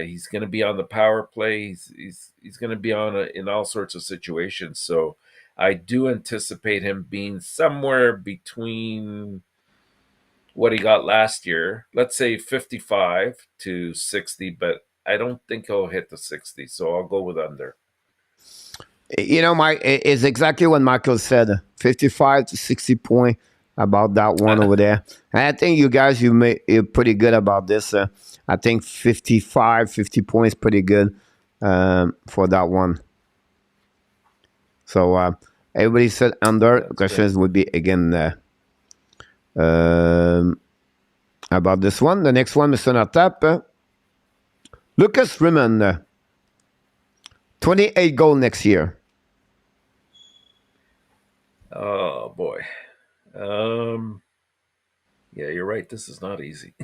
He's going to be on the power play. He's going to be on in all sorts of situations. So I do anticipate him being somewhere between what he got last year, let's say 55 to 60, but I don't think he'll hit the 60. So I'll go with under. You know, it's exactly what Michael said. 55 to 60 point about that one over there. And I think you guys, you're pretty good about this. I think 55, 50 points pretty good for that one. So everybody said under. That's Questions good. would be again about this one. The next one, Mr. Natap. Lucas Raymond. 28 goal next year. Oh boy. Yeah, you're right. This is not easy.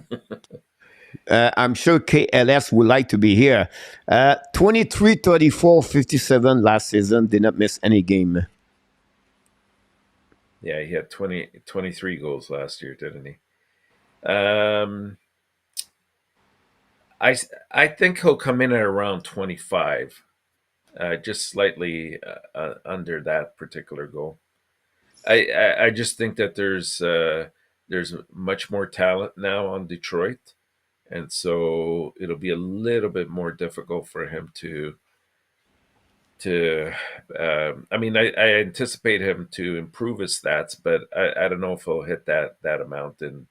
I'm sure KLS would like to be here. 23, 34, 57 last season. Did not miss any game. Yeah, he had 23 goals last year, didn't he? I think he'll come in at around 25, just slightly under that particular goal. I just think that there's much more talent now on Detroit, and so it'll be a little bit more difficult for him to. I mean, I anticipate him to improve his stats, but I don't know if he'll hit that amount in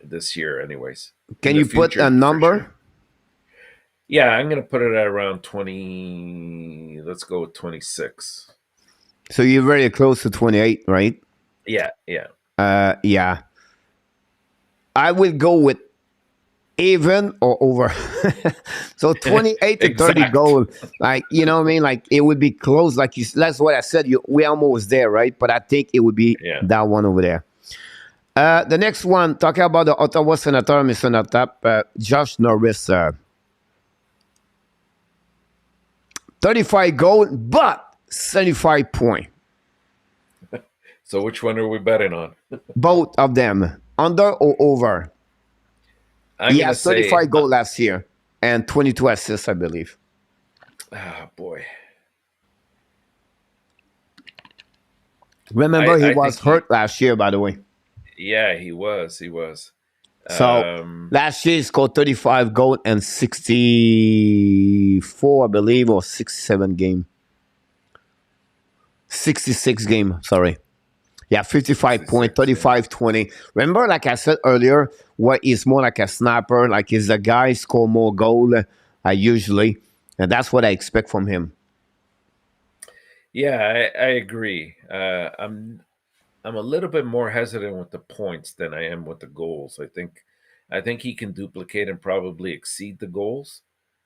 this year, anyways. Can you put a number? Sure. Yeah, I'm going to put it at around 20. Let's go with 26. So you're very close to 28, right? Yeah. Yeah. I would go with even or over. So 28 to 30 goal. Like, you know what I mean? Like, it would be close. Like, that's what I said. We're almost there, right? But I think it would be that one over there. The next one, talking about the Ottawa Senators, Mr. Natap, Josh Norris. 35 goal, but 75 points. So which one are we betting on? Both of them, under or over. I'm He going to has say, 35 goals last year and 22 assists, I believe. Boy. Remember, he I was think hurt last year, by the way. Yeah, he was. He was. So last year he scored 35 goals and 64, I believe, or 67 game. 66 game, sorry. Yeah, 55 point, 35, 20. Remember, like I said earlier, what is more like a sniper, like he's a guy score more goal usually. And that's what I expect from him. Yeah, I agree. I'm a little bit more hesitant with the points than I am with the goals. I think he can duplicate and probably exceed the goals.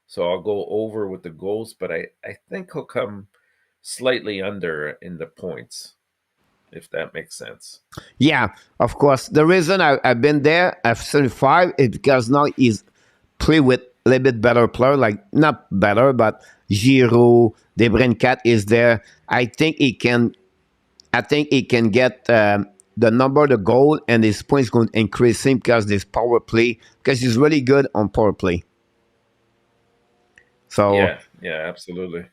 So I'll go over with the goals, but I think he'll come slightly under in the points, if that makes sense. Yeah, of course. The reason I've been there at 75 is because now he's play with a little bit better player, like not better, but Giroud, DeBrincat is there. I think he can get the number, the goal, and his points going to increase him because this power play, because he's really good on power play. So yeah, absolutely.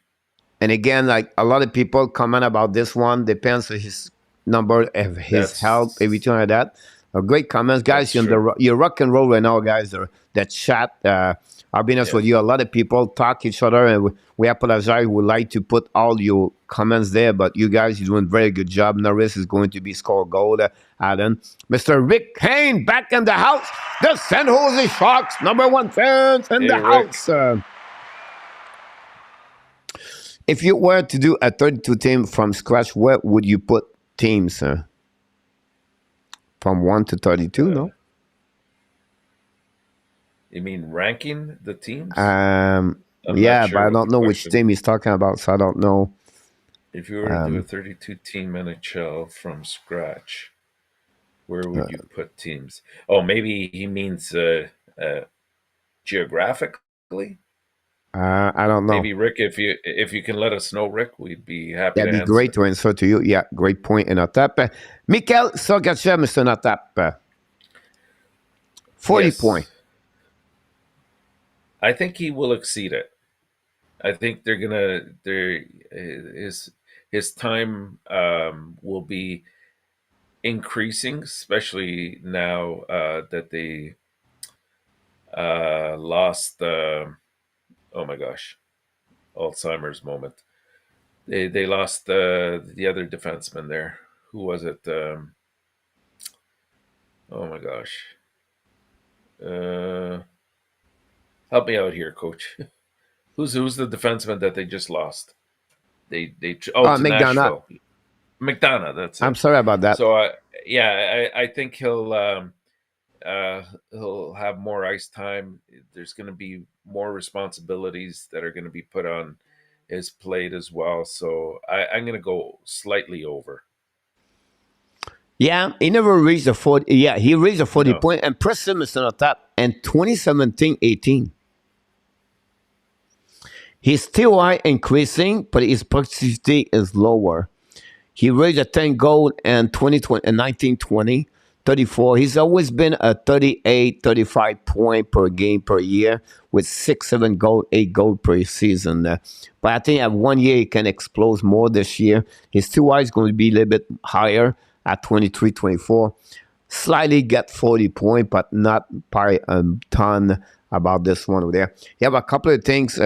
And again, like a lot of people comment about this one, depends on his number, of his help, everything like that. Great comments, guys. You're rock and roll right now, guys. That chat. I'll be honest with you. A lot of people talk each other, and we apologize. We like to put all your comments there, but you guys, you're doing a very good job. Norris is going to be score goal. Adam, Mr. Rick Kane back in the house. The San Jose Sharks, #1 fans in the house. If you were to do a 32 team from scratch, where would you put teams? From 1 to 32, no? You mean ranking the teams? Yeah, but I don't know which team he's talking about, so I don't know. If you were to do a 32-team NHL from scratch, where would you put teams? Oh, maybe he means geographically? I don't know. Maybe Rick, if you can let us know, Rick, we'd be happy. That'd be great to answer to you. Yeah, great point in Otap. Michael Sergachev, Mr. Otap. 40 points. I think he will exceed it. I think his time will be increasing, especially now that they lost. Oh my gosh, Alzheimer's moment. They lost the other defenseman there. Who was it? Oh my gosh. Help me out here, Coach. Who's the defenseman that they just lost? To McDonough. McDonough. That's it. I'm sorry about that. So I think he'll have more ice time. There's going to be more responsibilities that are going to be put on his plate as well. So I'm going to go slightly over. Yeah, he never reached the 40. Yeah, he reached a 40 point and pressed him on top in 2017-18. His TOI increasing, but his productivity is lower. He reached a 10 goal in 2020 and 19-20, 34. He's always been a 38, 35 point per game per year with 6, 7 goal, 8 goal per season. But I think at 1 year he can explode more this year. His TOI is going to be a little bit higher at 23, 24. Slightly get 40 point, but not by a ton about this one over there. You have a couple of things.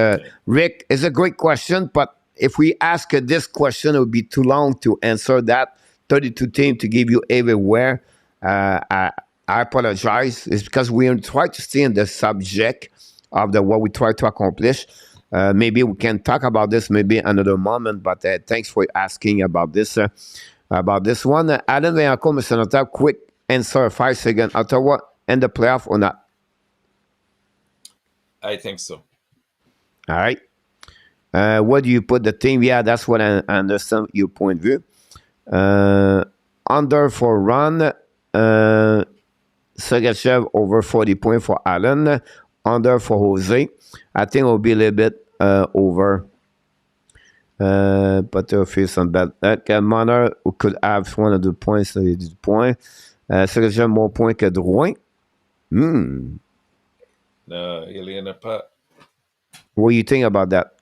Rick, it's a great question, but if we ask this question, it would be too long to answer that. 32 team to give you everywhere. I apologize. It's because we try to stay in the subject of what we try to accomplish. Maybe we can talk about this maybe another moment, but thanks for asking about this one. Adam Vaillancourt, Mr. Notab, quick answer, 5 seconds. Ottawa in the playoff or not? I think so. All right. What do you put the team? Yeah, that's what I understand your point of view. Under for Ron. Sergachev over 40 points for Allen. Under for Jose. I think it will be a little bit over. Potter face on Batnak. Monner could have 102 points, so il y a 10 points. Serait mon point que Drouin. No, il y en a pas. What do you think about that?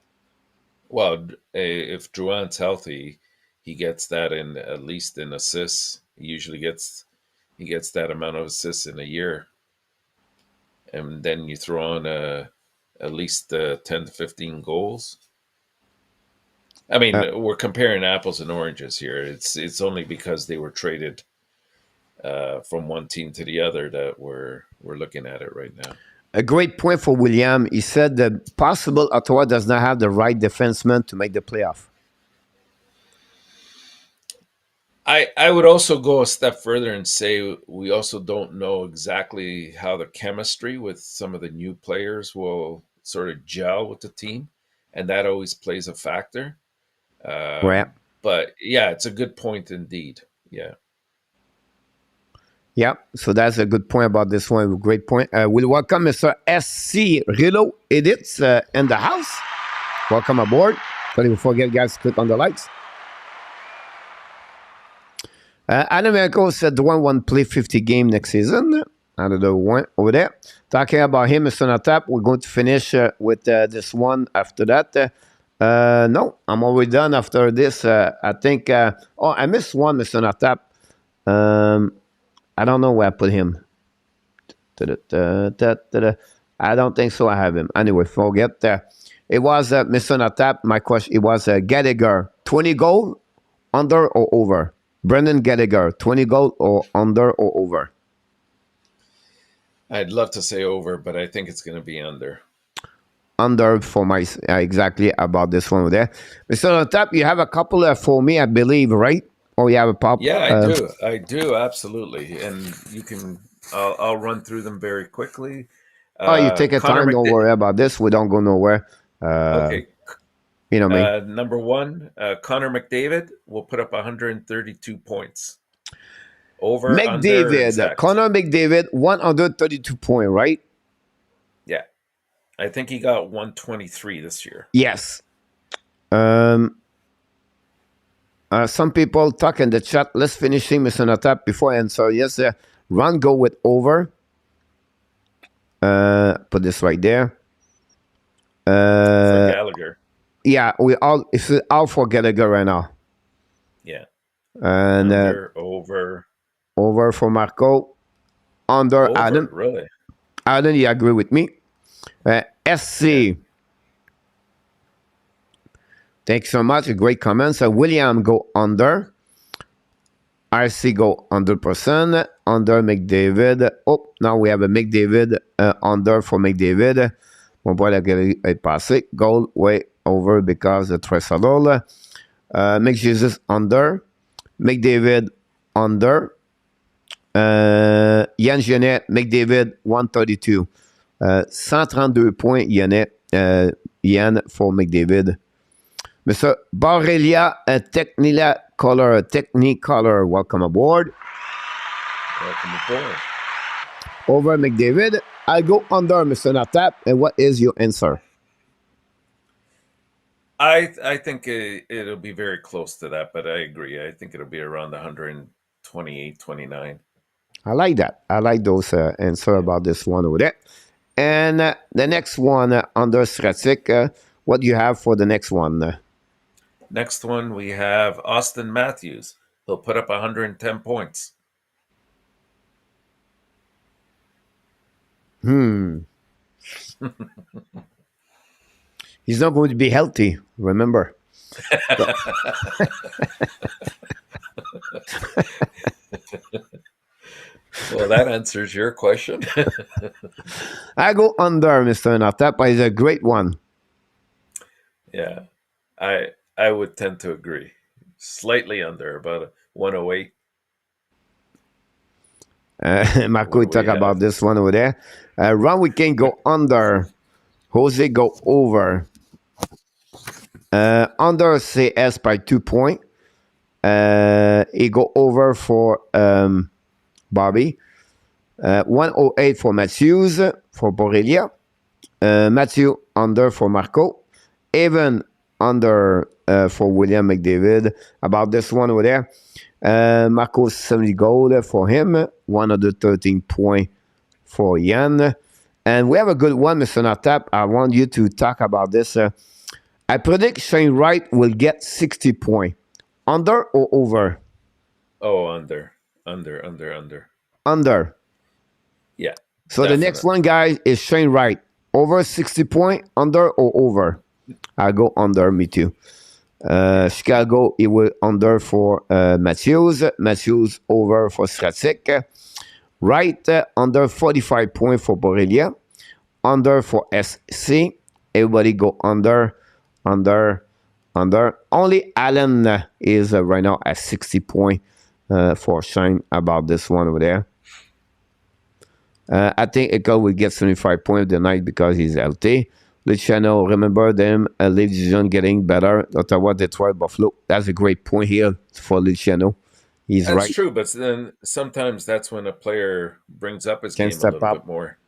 Well, if Drouin's healthy, he gets that in at least in assists. He usually gets that amount of assists in a year, and then you throw on at least 10 to 15 goals. I mean, we're comparing apples and oranges here. It's only because they were traded from one team to the other that we're looking at it right now. A great point for William. He said that possible Ottawa does not have the right defenseman to make the playoff. I would also go a step further and say we also don't know exactly how the chemistry with some of the new players will sort of gel with the team, and that always plays a factor. Right. But yeah, it's a good point indeed. Yeah. Yeah, so that's a good point about this one. Great point. We'll welcome Mr. SC Rilo Edits in the house. Welcome aboard. Don't forget, guys, click on the likes. Adam Echo said the one play 50 game next season. Another one over there. Talking about him, Mr. Natap, we're going to finish with this one after that. No, I'm already done after this. I think, I missed one, Mr. Natap. I don't know where I put him. I don't think so. I have him. Anyway, forget. It was Mr. Natap. My question, it was Gallagher. 20 goal, under or over? Brendan Gallagher, 20 goal or under or over? I'd love to say over, but I think it's going to be under. Under for my, exactly about this one over there. Mr. Natap, you have a couple for me, I believe, right? Oh, you have a pop? Yeah, I do, absolutely. And you can, I'll run through them very quickly. You take a time, don't worry about this. We don't go nowhere. Okay. You know me. Number one, Connor McDavid will put up 132 points. Over, McDavid, Connor McDavid, 132 point, right? Yeah. I think he got 123 this year. Yes. Some people talk in the chat. Let's finish him, Mr. Natap, before I answer. Yes, Ron go with over. Put this right there. For Gallagher. Yeah, it's all for Gallagher right now. Yeah. And over for Marco. Under over, Adam. Really? Adam, you agree with me? SC. Thanks so much. Great comments. William go under. RC go 100%. Under McDavid. Oh, now we have a McDavid under for McDavid. Mon boy est passé. Goal way over because the Tressadol. McJesus under. McDavid under. Yann Genet, McDavid 132. 132 points, Yann for McDavid. Mr. Borrelia Technicolor, welcome aboard. Welcome aboard. Over McDavid. I go under, Mr. Natap. And what is your answer? I think it'll be very close to that, but I agree. I think it'll be around 128, 29. I like that. I like those answers about this one over there. And the next one, under Stratic, what do you have for the next one? Next one, we have Austin Matthews. He'll put up 110 points. He's not going to be healthy, remember. Well, that answers your question. I go under, Mr. Natap. Is a great one. Yeah, I would tend to agree. Slightly under, about 108. Marco, we talk about this one over there. Ron, we can go under. Jose go over. Under CS by 2 points. He go over for Bobby. 108 for Matthews for Borrelia. Matthew under for Marco. Evan under for William McDavid. About this one over there. Marco 70 goal for him. 113 point for Yann. And we have a good one, Mr. Natap. I want you to talk about this. I predict Shane Wright will get 60 points. Under or over? Oh, under. Under. Yeah. So definitely. the next one, guys, is Shane Wright. Over 60 points, under or over? I'll go under, me too. Chicago, it will under for Matthews. Matthews over for Stratic. Wright, under 45 points for Borrelia. Under for SC. Everybody go under. Only Allen is right now at 60 points for Shane about this one over there. I think Echo will get 75 points tonight because he's healthy. Luciano, remember them, League Division getting better. Ottawa, Detroit, Buffalo. That's a great point here for Luciano. He's That's right. true, but then sometimes that's when a player brings up his game a little bit more.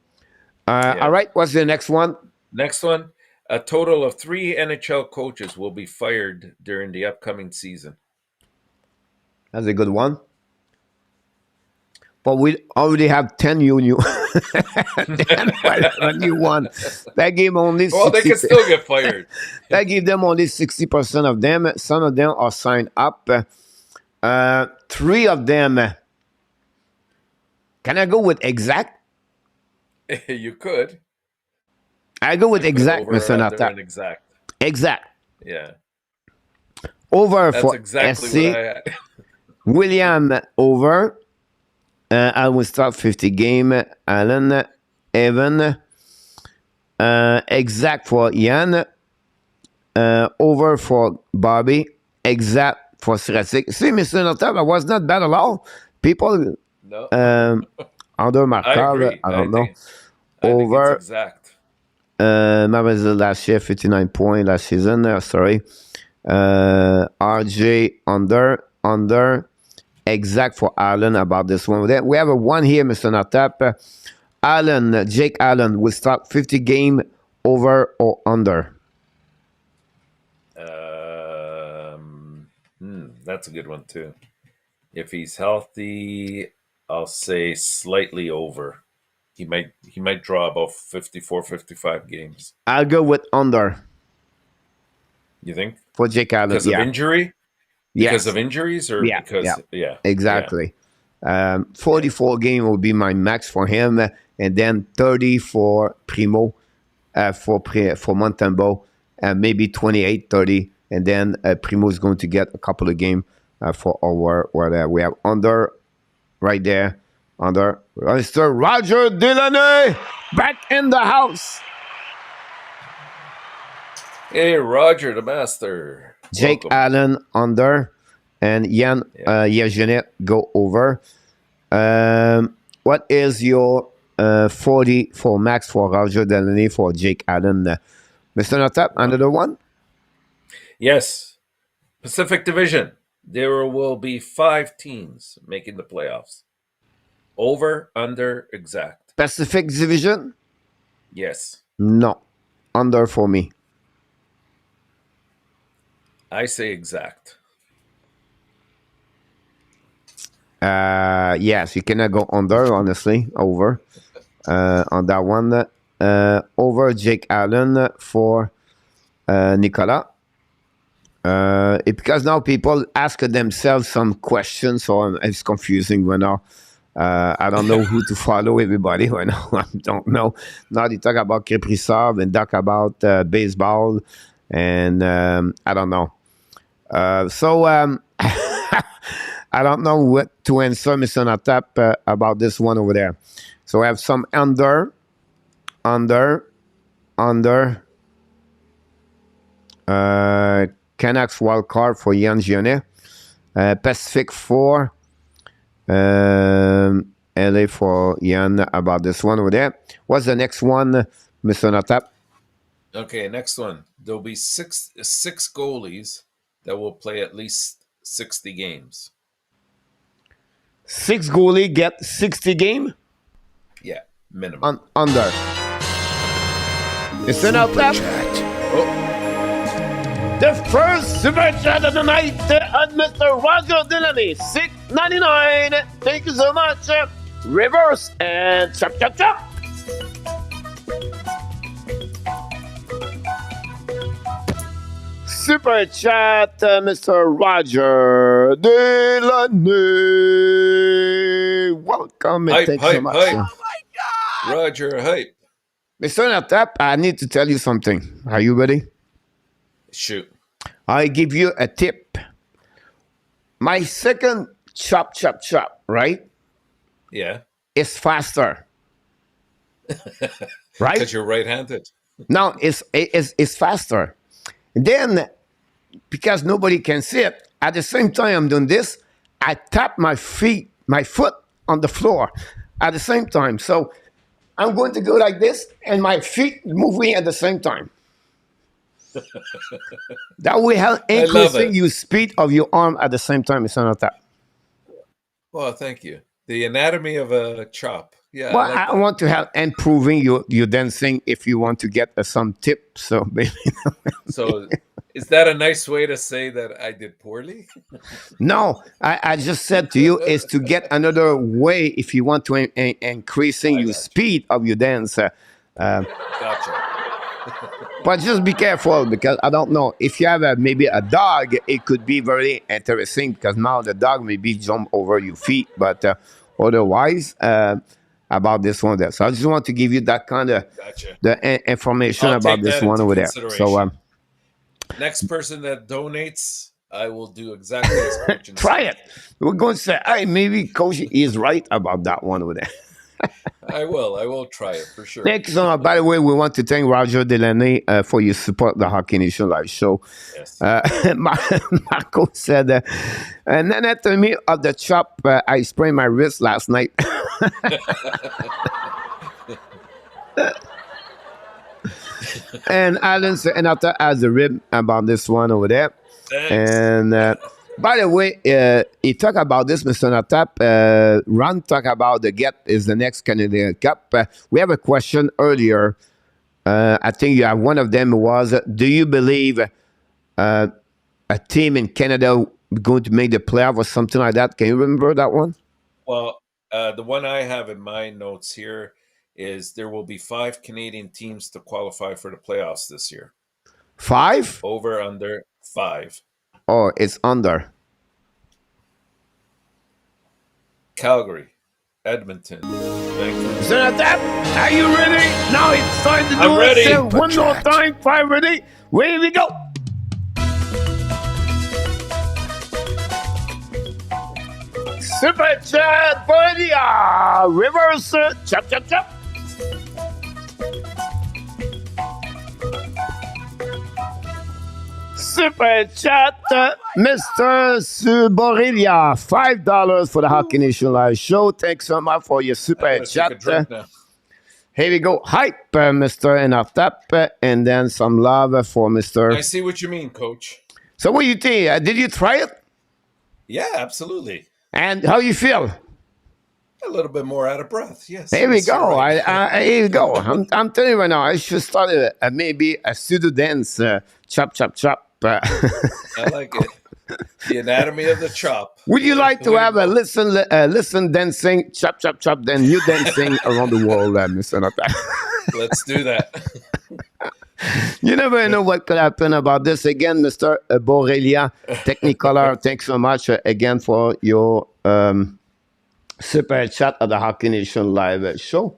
All right, what's the next one? Next one, a total of 3 NHL coaches will be fired during the upcoming season. That's a good one. But we already have 10 new a new one. That gave only 60. Well, they can still get fired. That gave them only 60% of them. Some of them are signed up. 3 of them. Can I go with exact? You could. I go with exact, Mr. Nata. Exact. Exact. Yeah. Over That's for exactly SC. what I had. William over. I will start 50 game. Allen, Evan. Exact for Yann. Over for Bobby. Exact for Stratic. See, Mr. Notab, I was not bad at all. People No. under my I car, agree. I don't know. I think Over. it's exact. That was the last year, 59 points last season. Sorry. RJ under. Exact for Allen about this one. We have a one here, Mr. Natap. Jake Allen will start 50 game over or under. That's a good one too. If he's healthy, I'll say slightly over. He might draw about 54, 55 games. I'll go with under. You think? For Jake Allen, Because of injury? Because Yes. of injuries or because Exactly. 44 game will be my max for him, and then 30 for Primo, for Montembeault, and maybe 28, 30, and then Primo is going to get a couple of games for our where we have under right there. Under Mr. Roger Delaney back in the house. Hey, Roger the Master. Jake Welcome. Allen under, and Yann Yagenet go over. What is your 40 for max for Roger Delaney for Jake Allen? Mr. Notap, another one? Yes. Pacific Division. There will be 5 teams making the playoffs. Over, under, exact. Pacific Division? Yes. No. Under for me. I say exact. Yes, you cannot go under, honestly. Over. On that one. Over Jake Allen for Nicolas. Because now people ask themselves some questions, so it's confusing right now. I don't know who to follow, everybody right now. I don't know. Now they talk about Kaprizov and talk about baseball, and I don't know. So I don't know what to answer, Mr. Natap, about this one over there. So I have some under. Canucks wild card for Yann Gionnet. Pacific 4. LA for Yann about this one over there. What's the next one, Mr. Natap? Okay, next one. There'll be six goalies that will play at least 60 games. 6 goalie get 60 game? Yeah, minimum. Under. Mr. Natap? The first super chat of the night at Mr. Roger Delaney, $6.99. Thank you so much. Reverse and chop, chop, chop. Super chat, Mr. Roger Delaney. Welcome and Hype, thanks hype, so much. hype. Oh my God! Roger, hype. Mr. Natap, I need to tell you something. Are you ready? Shoot. I give you a tip. My second chop, chop, chop, right? Yeah. Is faster. Right? Because you're right-handed. No, it's faster. Then, because nobody can see it, at the same time I'm doing this, I tap my foot on the floor at the same time. So I'm going to go like this, and my feet moving at the same time. That will help increasing your speed of your arm at the same time. It's not that. Well, thank you. The anatomy of a chop. Yeah. Well, I want to help improving your dancing if you want to get some tips. So maybe. So is that a nice way to say that I did poorly? No, I just said to you is to get another way if you want to increasing your speed of your dance. Gotcha. But just be careful because I don't know if you have maybe a dog, it could be very interesting because now the dog maybe jump over your feet, but otherwise about this one there. So I just want to give you that kind of information about this one over there. So next person that donates, I will do exactly as Coach try it. We're going to say, hey, maybe Coach is right about that one over there. I will try it for sure. Thanks so much. By the way, we want to thank Roger Delaney for your support of the Hockey Nation Live show. Yes. Marco said, anatomy of the chop, I sprained my wrist last night. And Alan said, and after has a rib about this one over there. Thanks. And by the way, he talked about this, Mr. Natap. Ron talked about the Get is the next Canadian Cup. We have a question earlier. I think you have one of them was, do you believe a team in Canada going to make the playoff or something like that? Can you remember that one? Well, the one I have in my notes here is there will be 5 Canadian teams to qualify for the playoffs this year. 5? Over, under, 5. Oh, it's under. Calgary, Edmonton, Vancouver. Mr. Natap, are you ready? Now it's time to do I'm ready. it. One more time. 5 ready. Here we go. Super chat for the reverse chop, chop, chop. Super chat, Mr. Suborelia, $5 for the Hockey Nation Live show. Thanks so much for your super chat. Here we go. Hype, Mr. Enartap, and then some love for Mr. I see what you mean, Coach. So what do you think? Did you try it? Yeah, absolutely. And how you feel? A little bit more out of breath, yes. Here we go. Here we go. I'm telling you right now, I should start maybe a pseudo dance, chop, chop, chop. I like it. The anatomy of the chop. Would you like to have a listen dancing, chop, chop, chop, then you dancing around the world, Mr. Nata? Let's do that. You never know what could happen about this. Again, Mr. Borelia, Technicolor, thanks so much again for your super chat at the Hockey Nation Live show.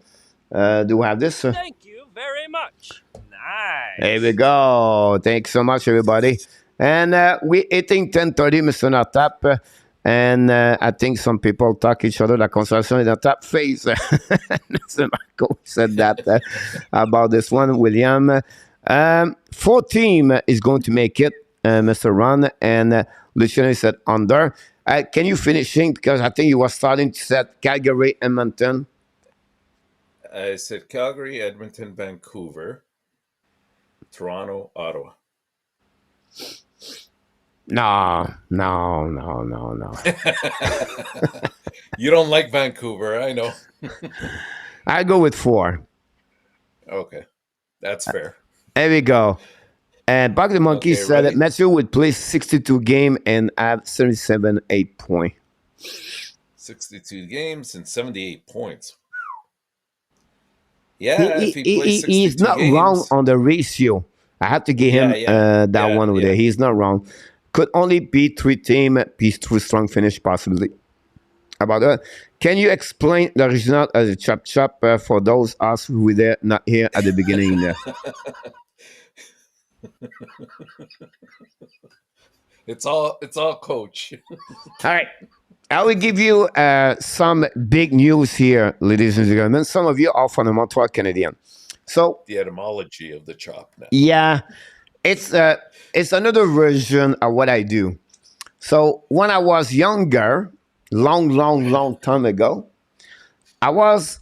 Do we have this? Thank you very much. Nice. There we go. Thanks so much, everybody. And we're eating 10:30, Mr. Natap. And I think some people talk each other. La conversation in the top phase. Mr. Marco said that about this one. William. 4 team is going to make it, Mr. Ron. And Luciano said under. Can you finishing? Because I think you were starting to set Calgary, Edmonton. I said Calgary, Edmonton, Vancouver, Toronto, Ottawa. No. You don't like Vancouver, I know. I go with 4. Okay, that's fair. There we go. And Buck the Monkey Okay, said that ready? Matthew would play 62 game and have 77, 8 point. 62 games and 78 points. Yeah, if he plays He's 62 not wrong games. on the ratio. I have to give him that one over there. He's not wrong. Could only be 3 team, be 2 strong finish possibly. About that, can you explain the original as a chop chop for those us who were there not here at the beginning there? It's all coach. All right. I will give you some big news here, ladies and gentlemen. Some of you are from the Montreal Canadian. So The etymology of the chop now. yeah, it's another version of what I do. So when I was younger, long time ago, I was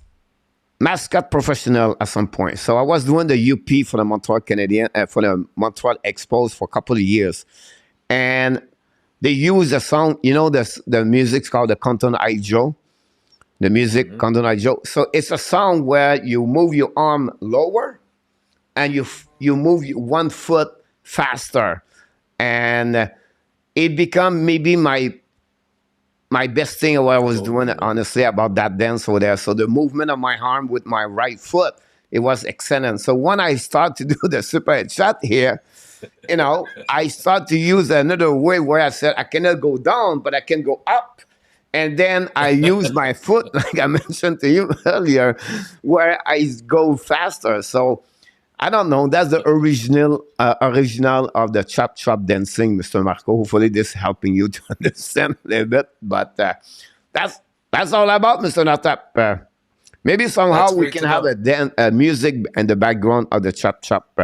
mascot professional at some point. So I was doing the UP for the Montreal Canadian, for the Montreal Expos for a couple of years. And they use a song, you know, the music's called the Canton Eye Joe. The music, Canton Eye Joe. So it's a song where you move your arm lower and you move one foot faster. And it become maybe my best thing what I was doing, honestly, about that dance over there. So the movement of my arm with my right foot, it was excellent. So when I start to do the super head shot here, you know, I start to use another way where I said I cannot go down, but I can go up. And then I use my foot, like I mentioned to you earlier, where I go faster. So I don't know. That's the original of the chop chop dancing, Mr. Marco. Hopefully, this is helping you to understand a little bit. But that's all about Mr. Natap. Maybe somehow we can have a music in the background of the chop chop.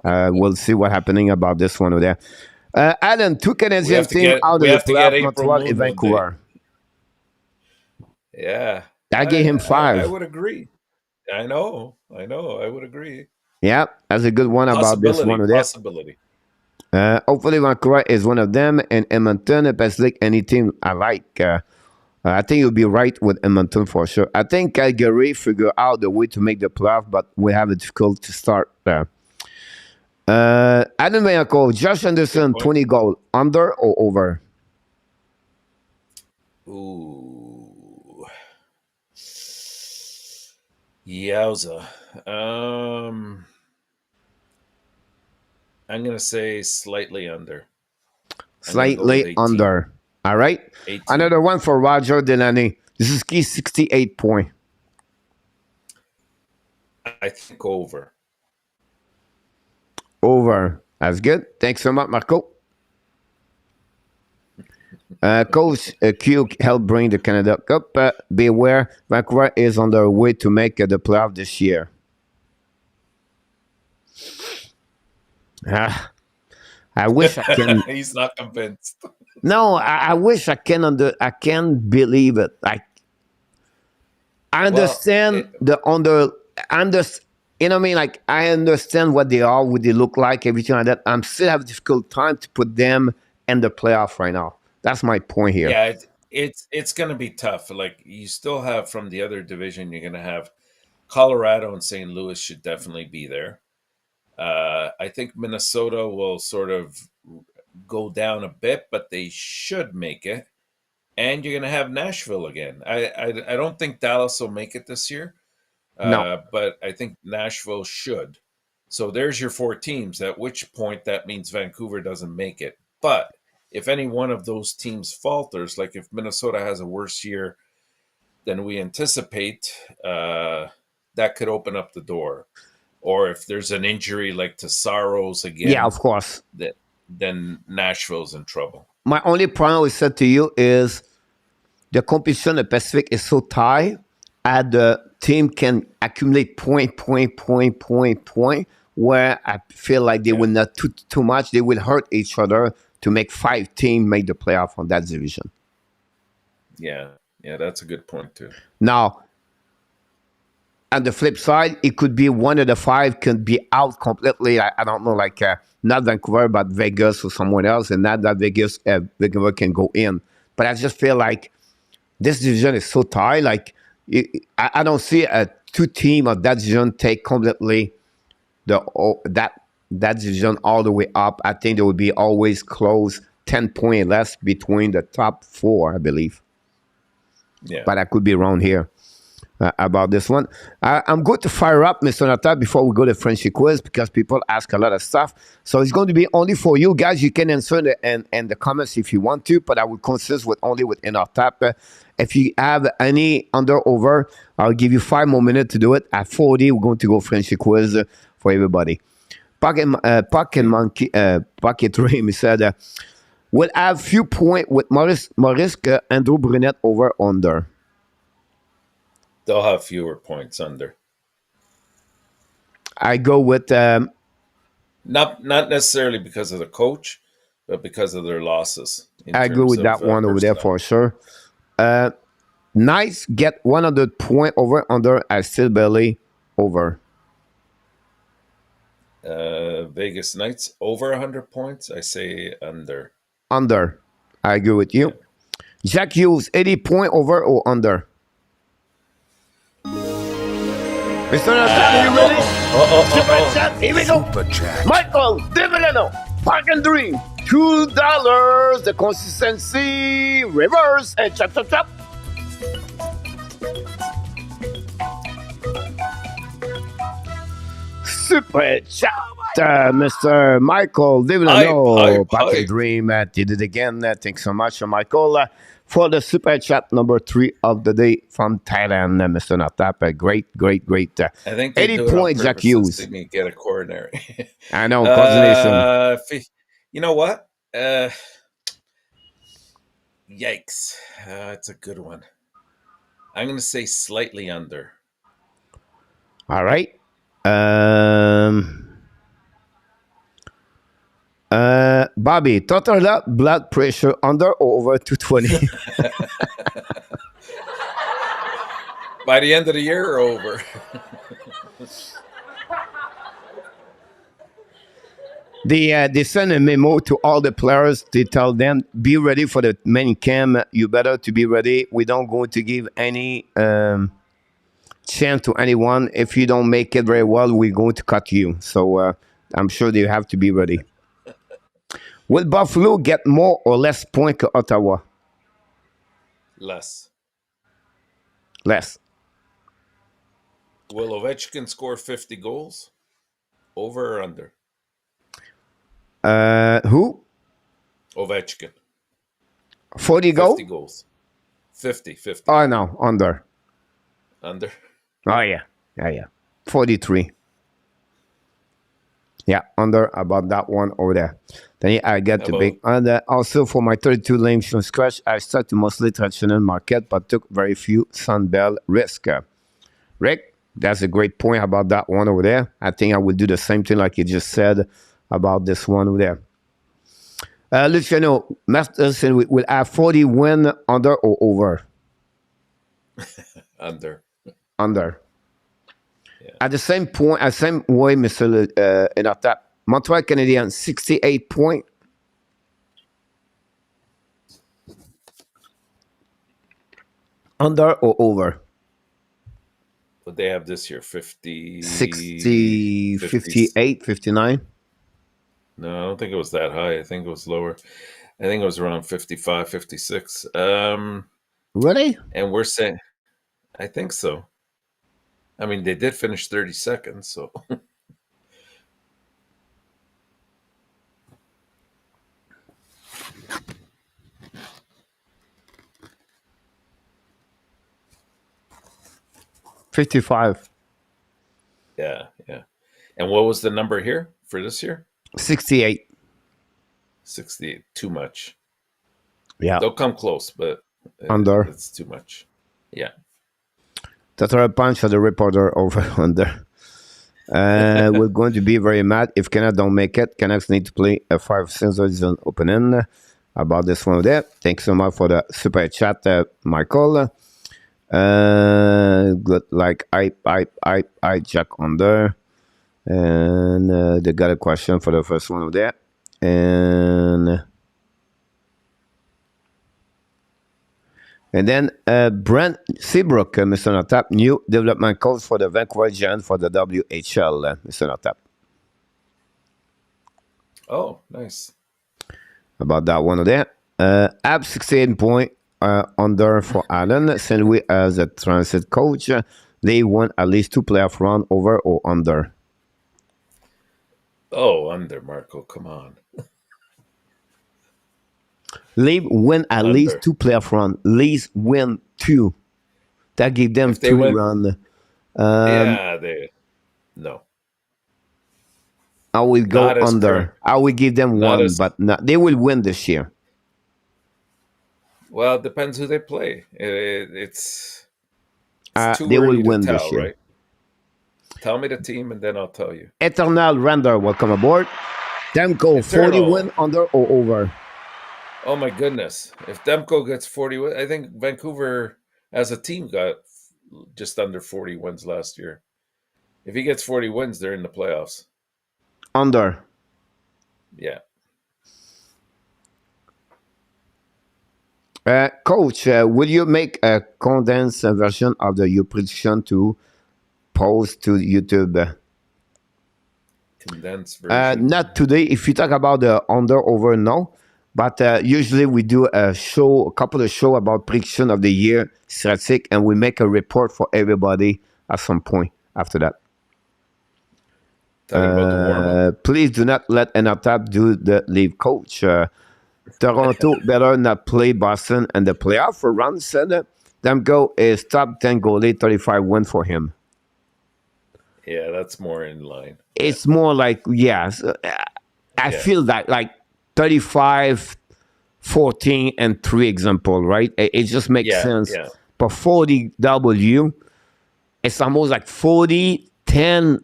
We'll see what's happening about this one over there. Alan, 2 Canadian teams out of the playoff, Montreal and Vancouver. Yeah. I gave him 5. I would agree. I know. I would agree. Yeah, that's a good one about this one over there. Possibility. Hopefully Vancouver is one of them, and Edmonton, Pacific, any team I like. I think you'll be right with Edmonton for sure. I think Calgary figure out the way to make the playoff, but we have a difficult to start there. Adam Bianco, Josh Anderson, 20 goal, under or over? Ooh. Yowza. I'm going to say slightly under. Slightly under. All right. 18. Another one for Roger Delaney. This is key 68 point. I think over. Over. That's good. Thanks so much, Marco. Coach Q helped bring the Canada Cup. Beware, Vancouver is on their way to make the playoff this year. I wish I can. He's not convinced. No, I wish I can. I can't believe it. I understand you know what I mean? Like, I understand what they are, what they look like, everything like that. I'm still having a difficult time to put them in the playoff right now. That's my point here. Yeah, it's going to be tough. Like, you still have from the other division, you're going to have Colorado and St. Louis should definitely be there. I think Minnesota will sort of go down a bit, but they should make it. And you're going to have Nashville again. I don't think Dallas will make it this year. No. But I think Nashville should. So there's your 4 teams, at which point that means Vancouver doesn't make it. But if any one of those teams falters, like if Minnesota has a worse year than we anticipate, that could open up the door. Or if there's an injury like to Saros again. Yeah, of course. Then Nashville's in trouble. My only problem I said to you is the competition in the Pacific is so tight and the team can accumulate point, where I feel like they will not too much. They will hurt each other to make 5 teams make the playoff on that division. Yeah, that's a good point too. Now, on the flip side, it could be one of the 5 could be out completely. I don't know, like not Vancouver, but Vegas or someone else, and not that Vegas, Vancouver can go in. But I just feel like this division is so tight. Like, I don't see a 2 team of that division take completely that that division all the way up. I think there would be always close 10 points less between the top 4, I believe. Yeah. But I could be wrong here about this one. I'm going to fire up Mr. Nata before we go to Frenchy quiz because people ask a lot of stuff. So it's going to be only for you guys. You can answer in the comments if you want to, but I will consist with only with in our tap. If you have any under over, I'll give you 5 more minutes to do it. At 40, we're going to go Frenchy quiz for everybody. Pocket Monkey, Pocket Dream, he said, we'll have few points with Maurice Andrew Brunette over under. They'll have fewer points under. I go with not necessarily because of the coach, but because of their losses. I go with that one over there for sure. Nice get 100 point over under. I still barely over. Vegas Knights over 100 points. I say under. Under. I agree with you. Yeah. Jack Hughes 80 point over or under. Mr. Nathan, you ready? Super chat. Here we go. Michael Divilano, Park and Dream, $2. The consistency reverse and chop chop chop. Super chat. Mr. Michael Divilano, Park and Dream did it again. Thanks so much, Michael. For the super chat number 3 of the day from Thailand, Mr. Natap. Great. I think 80 points, Jack Hughes. To me get a coronary. I know, coordination. You know what? Yikes. It's a good one. I'm going to say slightly under. All right. Bobby, total blood pressure under or over 220? By the end of the year or over? They send a memo to all the players. They tell them, be ready for the main camp. You better to be ready. We don't going to give any chance to anyone. If you don't make it very well, we're going to cut you. So I'm sure they have to be ready. Will Buffalo get more or less points to Ottawa? Less. Less. Will Ovechkin score 50 goals? Over or under? Who? Ovechkin. 40 goals? 50 goals. 50. Oh, no. Under. Under? Oh, yeah. 43. Yeah, under about that one over there. Then I get the big under. Also, for my 32 lane scratch, I stuck to mostly traditional market, but took very few Sunbelt risk. Rick, that's a great point about that one over there. I think I will do the same thing like you just said about this one over there. Luciano, Masterson will have 40 win under or over? Under. Under. Yeah. At the same point, at the same way, Mr. In our tap, Montreal Canadiens 68 point. Under or over? What they have this year, 50... 60, 58, 59? No, I don't think it was that high. I think it was lower. I think it was around 55, 56. Really? And we're saying... I think so. I mean, they did finish 32nd, so... 55. Yeah. And what was the number here for this year? 68. 68. Too much. Yeah. They'll come close, but under. It's too much. Yeah. That's a punch of the reporter over under. We're going to be very mad if Canada don't make it. Canucks need to play a 5 season opening. About this one there. Thanks so much for the super chat, Michael. Good, like I Jack under. And they got a question for the first one over there. And then Brent Seabrook, Mr. Natap, new development calls for the Vancouver Giants for the WHL, Mr. Natap. Oh, nice. About that one there. Ab 68 point under for Allen. St. Louis as a transit coach. They won at least 2 playoff round over or under. Oh, under, Marco. Come on. Leave win at least Under. 2 playoff round. Least win 2. That give them If they 3 win, round. yeah, they no, I will go not as current, under. I will give them not 1, as but not, they will win this year. well. It depends who they play. It's too They will early to win this tell, year. right? Tell me the team, and then I'll tell you. Eternal Render, welcome aboard. Demko, 40 Eternal. win under or over? Oh my goodness! If Demko gets 40, I think Vancouver as a team got just under 40 wins last year. If he gets 40 wins, they're in the playoffs. Under. Yeah. Coach, will you make a condensed version of your prediction to post to YouTube? Condensed version. Not today. If you talk about the under over, no. But usually we do a couple of show about prediction of the year, statistic, and we make a report for everybody at some point after that. Talking about the warm-up. Please do not let Anatap do the leave coach. Toronto better not play Boston and the playoff for run said them go is top 10 goalie, 35 win for him. Yeah, that's more in line. It's more like, I feel that like 35, 14, and 3 example, right? It just makes sense. Yeah. But 40 W, it's almost like 40, 10.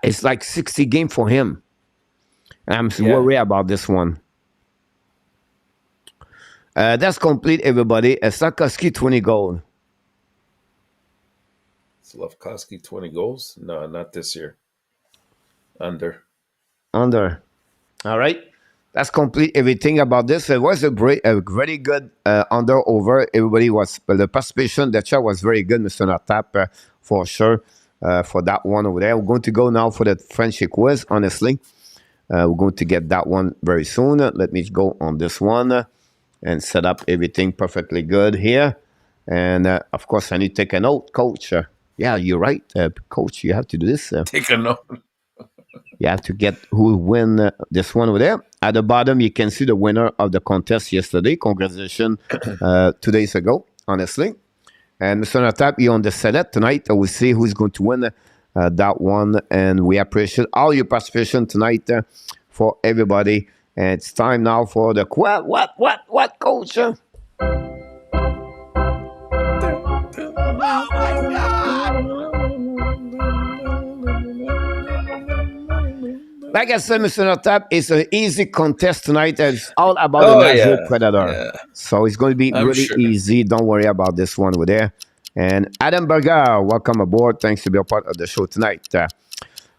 It's like 60 game for him. I'm worried about this one. That's complete, everybody. Slavkovsky, 20 goal. Slavkovsky, 20 goals? No, not this year. Under. All right. That's complete everything about this. It was a very good under over. Everybody was, the participation, the chat was very good, Mr. Natap, for sure, for that one over there. We're going to go now for the Frenchy quiz, honestly. We're going to get that one very soon. Let me go on this one and set up everything perfectly good here. And, of course, I need to take a note, Coach. Yeah, you're right, Coach. You have to do this. Take a note. You have to get who win this one over there. At the bottom, you can see the winner of the contest yesterday. Congratulations 2 days ago, honestly. And Mr. Natap, you're on the Senate tonight. We'll see who's going to win that one. And we appreciate all your participation tonight for everybody. And it's time now for the what, Coach? Oh my God! Like I said, Mr. Natap, it's an easy contest tonight. It's all about the Nashville Predator. Yeah. So it's going to be really easy. Don't worry about this one over there. And Adam Berger, welcome aboard. Thanks to be a part of the show tonight.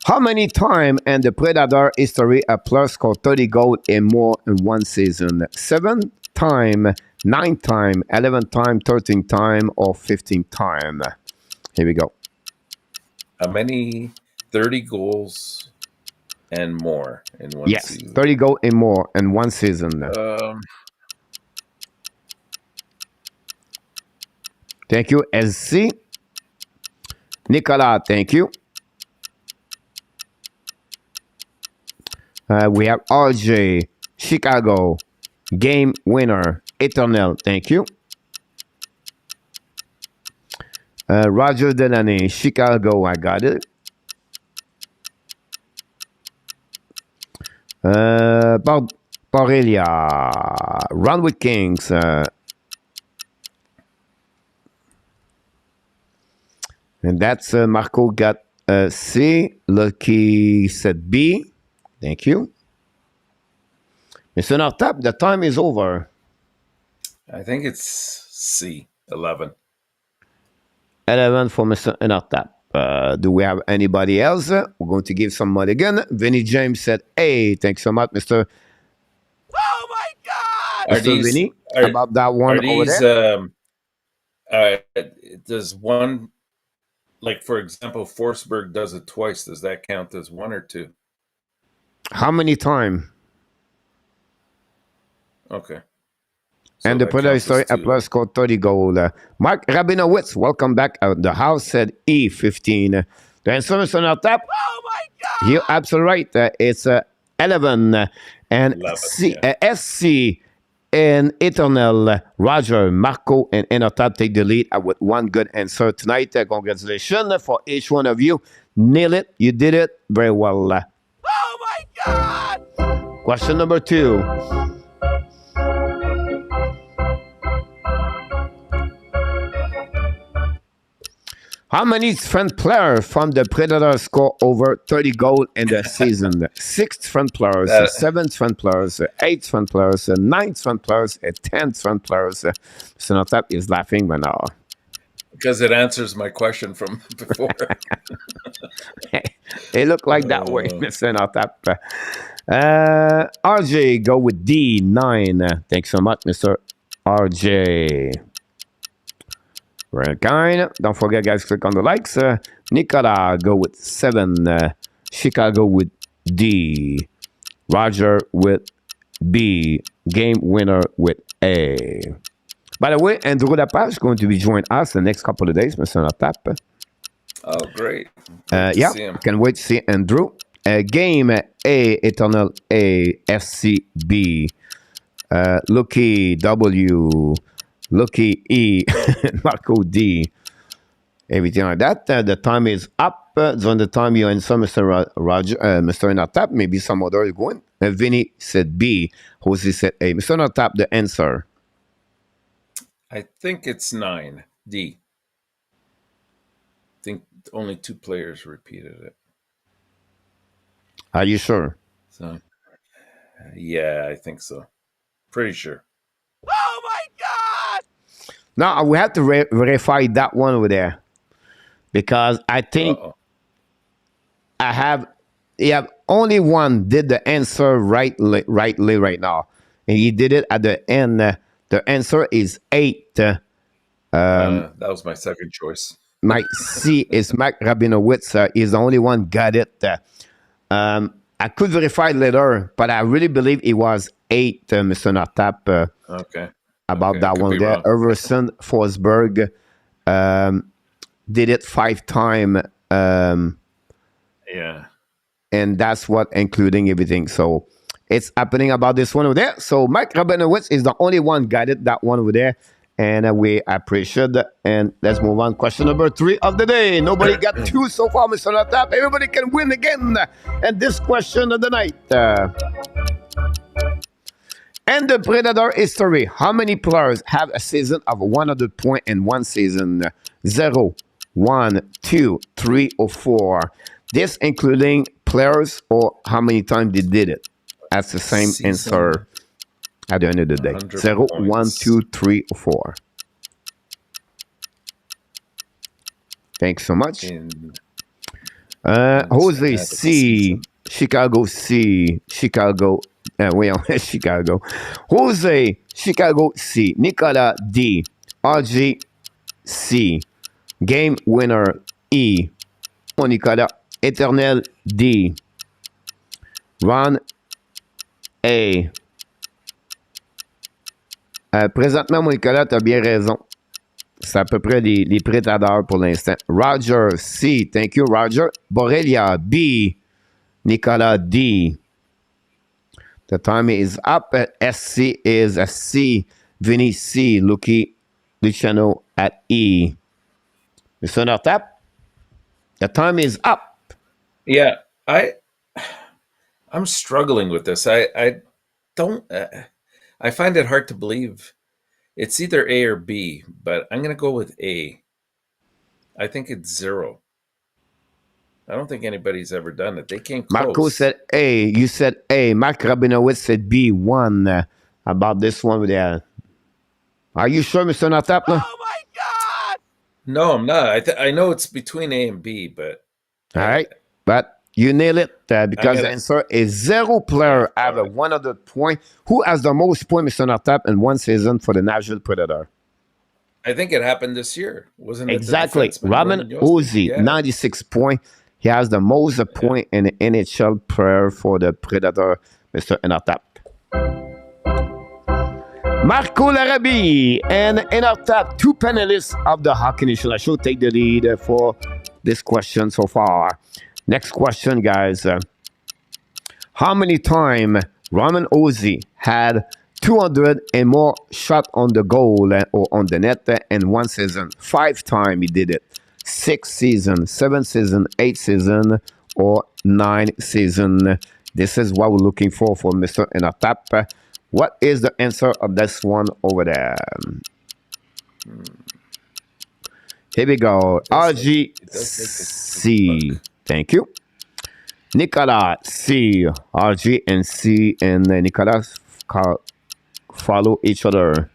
How many times in the Predator history a player scored 30 goals and more in one season? 7 times, 9 times, 11 times, 13 times, or 15 times? Here we go. How many 30 goals and more in one season? 30 goals and more in one season. Thank you, SC. Nicolas, thank you. We have RJ, Chicago, game winner, Eternal, thank you. Roger Delaney, Chicago, I got it. Parelia, Runway Kings. And that's Marco got C. Lucky said B. Thank you. Mr. Nartap, the time is over. I think it's C, 11. 11 for Mr. Nartap. Do we have anybody else? We're going to give some money again. Vinny James said, hey, thanks so much, Mr. Oh my God! Mr. Vinny, about that one over there? Does one, like, for example, Forsberg does it twice. Does that count as 1 or 2? How many times? Okay. And the Predator story Appler scored 30 goals. Mark Rabinowitz, welcome back. The house said E15. The answer is on our tap. Oh my God! You're absolutely right. It's 11. And 11, SC and Eternal, Roger, Marco, and Enotap take the lead with one good answer tonight. Congratulations for each one of you. Nail it. You did it very well. Oh my God! Question number 2. How many French players from the Predators score over 30 goals in the season? 6 French players, 7 French players, 8 French players, 9 French players, 10 French players. Sonotap is laughing right now. Because it answers my question from before. It looked like that way, Mr. Sonotap. RJ, go with D9. Thanks so much, Mr. RJ. Very kind. Don't forget, guys, click on the likes. Nicolas, go with 7. Chicago with D. Roger with B. Game winner with A. By the way, Andrew Lapage is going to be joining us the next couple of days, Mr. Natap. Oh, great. Yeah, can wait to see Andrew. Game A, Eternal A, FC B. Lucky W. Lucky E, Marco D. Everything like that. The time is up. During the time you answer, Mr. Roger, Mr. Natap, maybe some other is going. Vinny said B. Jose said A. Mr. Natap, the answer. I think it's 9. D. I think only 2 players repeated it. Are you sure? So, yeah, I think so. Pretty sure. Oh my God! Now, we have to verify that one over there. Because I think I have only one did the answer rightly right now. And he did it at the end. The answer is 8. That was my second choice. My C is Mac Rabinowitz. Is the only one got it. I could verify later, but I really believe it was 8, Mr. Natap. Okay. About that Could one there. Everson Forsberg did it 5 times. Yeah. And that's what including everything. So it's happening about this one over there. So Mike Rabinowitz is the only one guided that one over there. And we appreciate that. And let's move on. Question number 3 of the day. Nobody got 2 so far, Mr. Natap. Everybody can win again. And this question of the night. And the Predator history. How many players have a season of 100 points in one season? 0, 1, 2, 3, or 4. This including players or how many times they did it. That's the same answer at the end of the day. 0, 1, 2, 3, or 4. Thanks so much. Jose C. Chicago C. Chicago. Chicago. Jose, Chicago C. Nicolas D. RG C. Game winner E. Nicolas Eternel D. Ron A. Présentement, mon Nicolas, tu as bien raison. C'est à peu près les prédateurs pour l'instant. Roger C. Thank you, Roger. Borrelia B. Nicolas D. The time is up. SC is a C. Vinny C. Luciano at E. Mr. Nortap, the time is up. Yeah, I'm struggling with this. I don't. I find it hard to believe. It's either A or B, but I'm going to go with A. I think it's 0. I don't think anybody's ever done it. They came close. Marco said A. You said A. Mark Rabinowitz said B. 1 about this one there. Are you sure, Mr. Natap? Oh my God! No, I'm not. I know it's between A and B, but... All right. But you nail it because the answer is 0 player have a 100 point. Who has the most points, Mr. Natap, in one season for the Nashville Predator? I think it happened this year. Wasn't it? Exactly. Robin Ozzy, 96 points. He has the most point in the NHL player for the Predator, Mr. Enartap. Marco Larrabee and Enartap, two panelists of the Hockey Nation Show, take the lead for this question so far. Next question, guys. How many times Roman Ozzy had 200 and more shot on the goal or on the net in one season? 5 times he did it. 6 seasons, 7 seasons, 8 seasons, or 9 seasons. This is what we're looking for Mr. Enartap. What is the answer of this one over there? Here we go. RG-C. Thank you. Nicolas C. RG and C and Nicolas follow each other.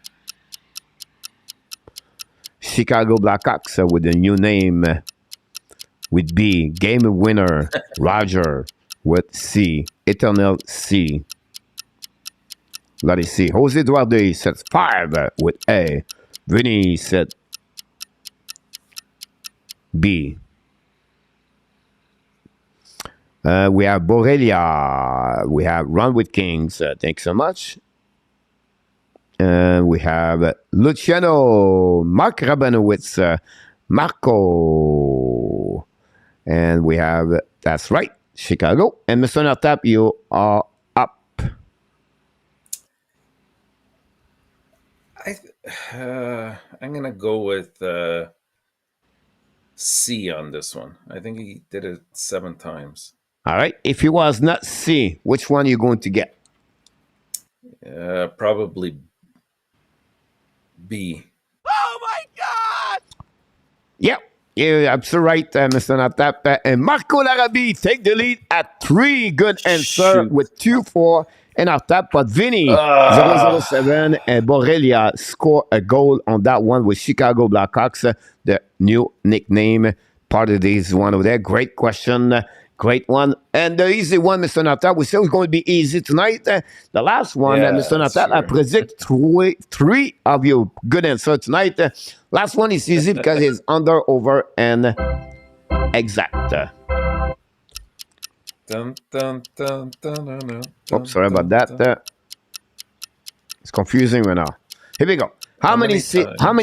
Chicago Blackhawks with a new name with B. Game winner Roger with C. Eternal C. Let's see. Jose Duarte says 5 with A. Vinny said B. We have Borrelia. We have Run with Kings. Thanks so much. We have Luciano, Mark Rabanowitz, Marco. And we have, that's right, Chicago. And Mr. Enartap, you are up. I'm going to go with C on this one. I think he did it 7 times. All right. If it was not C, which one are you going to get? Probably B. Oh my God! Yep. You're absolutely right, Mr. Enartap. And Marco Larrabee take the lead at 3 good answer with 2 for Enartap. But Vinny, 007, and Borrelia score a goal on that one with Chicago Blackhawks, the new nickname. Part of this one over there. Great question. Great one. And the easy one, Mr. Enartap, we said it was going to be easy tonight. The last one, Mr. Enartap, I predict 3 of your good answer tonight. Last one is easy because it's under, over, and exact. Dun, dun, dun, dun, dun, dun, Oops, sorry about that. It's confusing right now. Here we go. How many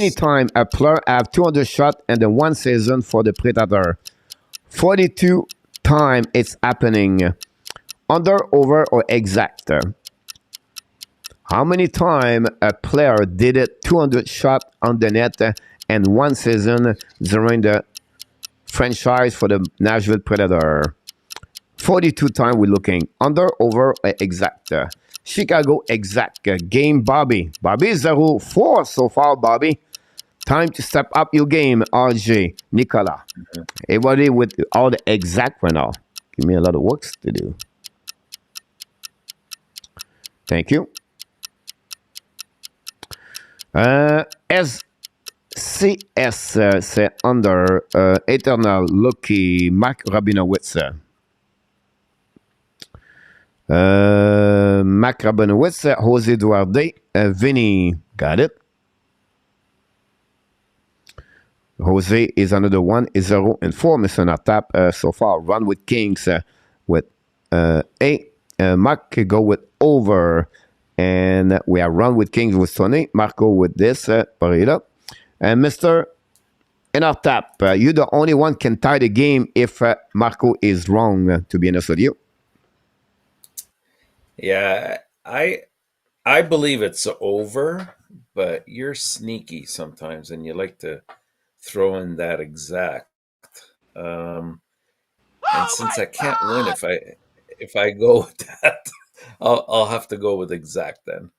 times a player have 200 shots in the one season for the Predator? 42 time it's happening. Under, over, or exact? How many times a player did it 200 shots on the net in one season during the franchise for the Nashville Predator? 42 times we're looking. Under, over, or exact? Chicago exact. Game Bobby. Bobby 0-4 so far, Bobby. Time to step up your game, RJ, Nicolas. Everybody with all the exact right now. Give me a lot of works to do. Thank you. SCS say under Eternal Lucky Mark Rabinowitz. Mark Rabinowitz, Jose Duarte, Vinny, got it. Jose is another one, is 0-4, Mr. Enartap so far. Run with Kings with A. Mark go with over. And we have Run with Kings with Tony. Marco with this, Parida. And Mr. Enartap, you're the only one can tie the game if Marco is wrong, to be honest with you. Yeah, I believe it's over, but you're sneaky sometimes, and you like to throw in that exact. And since I can't win if I go with that, I'll have to go with exact then,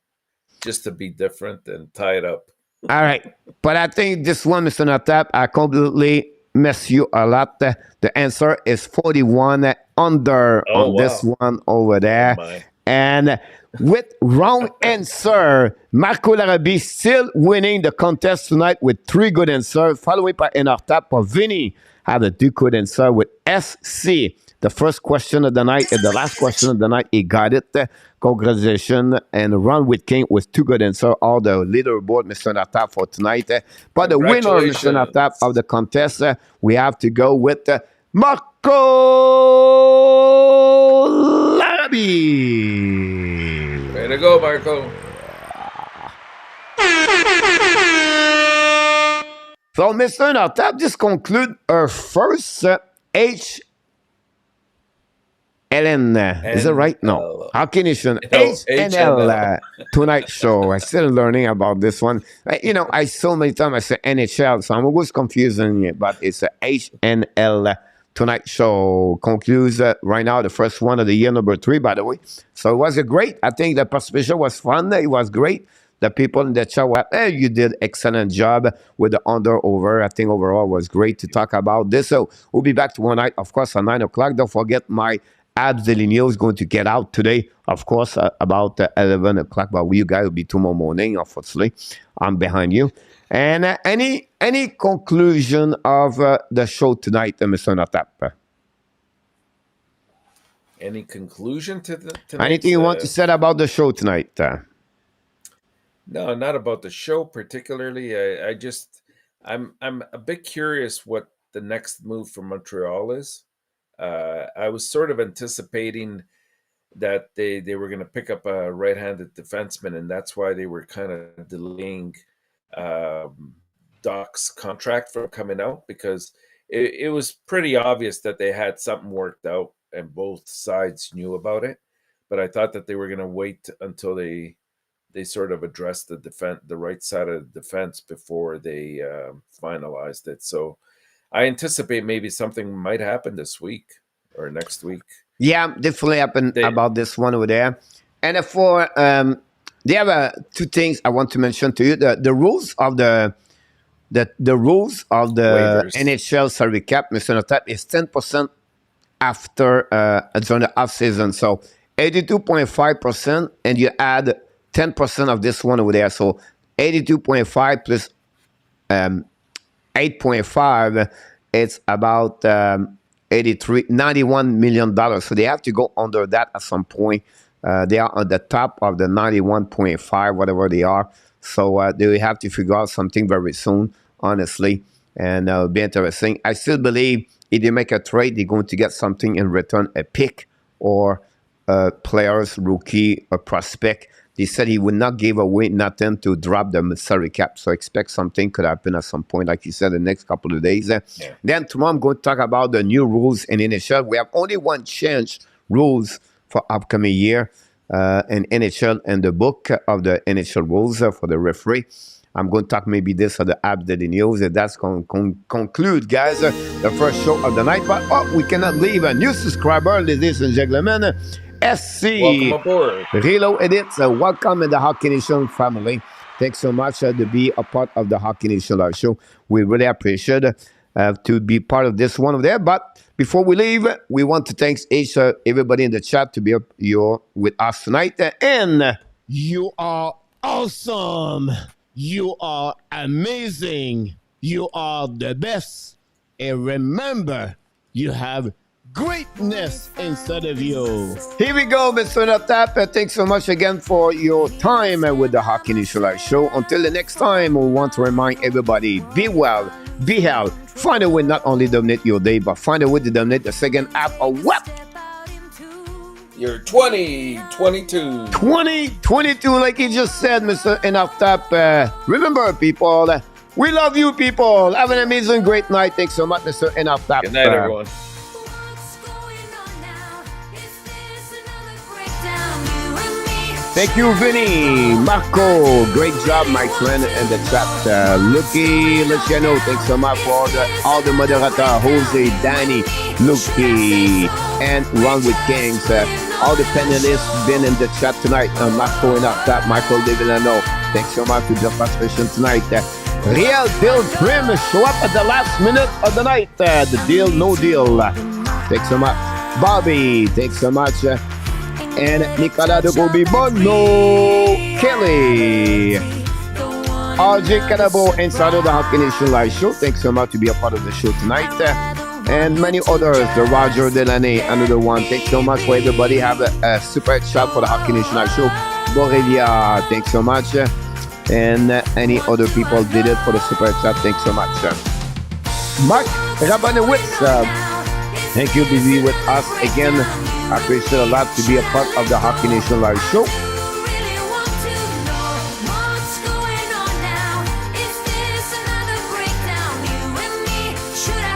just to be different and tie it up. All right, but I think this one, Mr. Enartap, I completely mess you a lot. The answer is 41 under on this one over there. Oh, and with wrong answer, Marco Larrabee still winning the contest tonight with 3 good answers, followed by Enartap. But Vinny had a 2 good answer with SC. The first question of the night and the last question of the night, he got it. Congratulations. And Run with King with 2 good answers. All the leaderboard, Mr. Enartap, for tonight. But the winner, Mr. Enartap, of the contest, we have to go with Marco Larabi. Way to go, Marco. So, Mr. Nortap, this concludes our first HLN. Is it right? No. Hockey Nation. HNL Tonight Show. I'm still learning about this one. I so many times I say NHL, so I'm always confusing it, but it's a HNL Tonight Show. Concludes right now the first one of the year, number 3, by the way. So it was a great. I think the participation was fun. It was great. The people in the chat were, hey, you did excellent job with the under-over. I think overall was great to talk about this. So we'll be back tomorrow night, of course, at 9 o'clock. Don't forget my Abs Daily News is going to get out today, of course, about 11 o'clock. But you guys will be tomorrow morning, unfortunately. I'm behind you. And any conclusion of the show tonight, Mr. Notap? Any conclusion to tonight? Anything you want to say about the show tonight? No, not about the show particularly. I'm a bit curious what the next move for Montreal is. I was sort of anticipating that they were going to pick up a right-handed defenseman, and that's why they were kind of delaying Dach's contract from coming out, because it was pretty obvious that they had something worked out and both sides knew about it. But I thought that they were going to wait until they sort of addressed the right side of the defense before they finalized it. So I anticipate maybe something might happen this week or next week. Yeah, definitely happen about this one over there. And for there are 2 things I want to mention to you. The rules of the rules of the Waivers. NHL salary cap, Mr. Notap, is 10% after during the off season. So 82.5%, and you add 10% of this one over there. So 82.5 plus 8.5, it's about $91 million. So they have to go under that at some point. They are on the top of the 91.5, whatever they are. So they have to figure out something very soon, honestly. And it'll be interesting. I still believe if they make a trade, they're going to get something in return, a pick or players, rookie, a prospect. They said he would not give away nothing to drop the salary cap. So expect something could happen at some point, like you said, the next couple of days. Yeah. Then tomorrow I'm going to talk about the new rules in NHL. We have only one change rules for upcoming year in NHL and the book of the NHL rules for the referee. I'm going to talk maybe this at the Abs Daily News. And that's going to conclude, guys, the first show of the night. But we cannot leave a new subscriber, ladies and gentlemen. SC Welcome aboard. Reload Edits. Welcome in the Hockey Nation family. Thanks so much to be a part of the Hockey Nation live show. We really appreciate to be part of this one over there. But before we leave, we want to thank everybody in the chat to be with us tonight. And you are awesome. You are amazing. You are the best. And remember, you have greatness inside of you. Here we go, Mr. Notap. Thanks so much again for your time with the Hockey Nation Live Show. Until the next time, we want to remind everybody, be well, be healthy. Find a way not only to dominate your day, but find a way to dominate the second half of what? You're 2022. 2022, like he just said, Mr. Notap. Remember, people, we love you, people. Have an amazing, great night. Thanks so much, Mr. Notap. Good night, everyone. Thank you, Vinny, Marco. Great job, my friend, in the chat. Luciano, thanks so much for all the moderators, Jose, Danny, Lucky, and Run with Kings. All the panelists been in the chat tonight. Marco and up top, Michael DeVillano. Thanks so much for your participation tonight. Real Deal Trim show up at the last minute of the night. The deal, no deal. Thanks so much. Bobby, thanks so much. And Nicola de Gobi Bono, Kelly, RJ Canabo, inside of the Hockey Nation Live Show. Thanks so much to be a part of the show tonight. And many others, the Roger Delaney, another one. Thanks so much for everybody. Have a super chat for the Hockey Nation Live Show. Borrelia, thanks so much. And any other people did it for the super chat. Thanks so much. Mark Rabanowitz, Thank you, BB, with us again. I appreciate a lot to be a part of the Hockey Nation Live Show.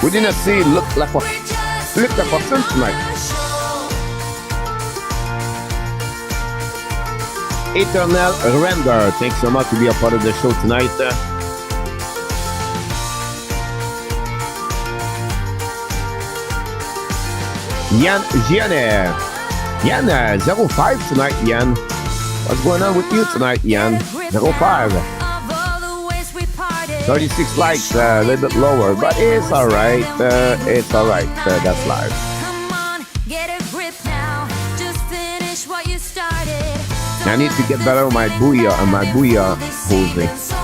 We didn't see look like a person tonight. Eternal Render, thanks so much to be a part of the show tonight. Yann Gianne. Yann, 05 tonight, Yann. What's going on with you tonight, Yann? 05. 36 likes, a little bit lower, but it's alright. It's alright. That's live. I need to get better on my booyah Jose.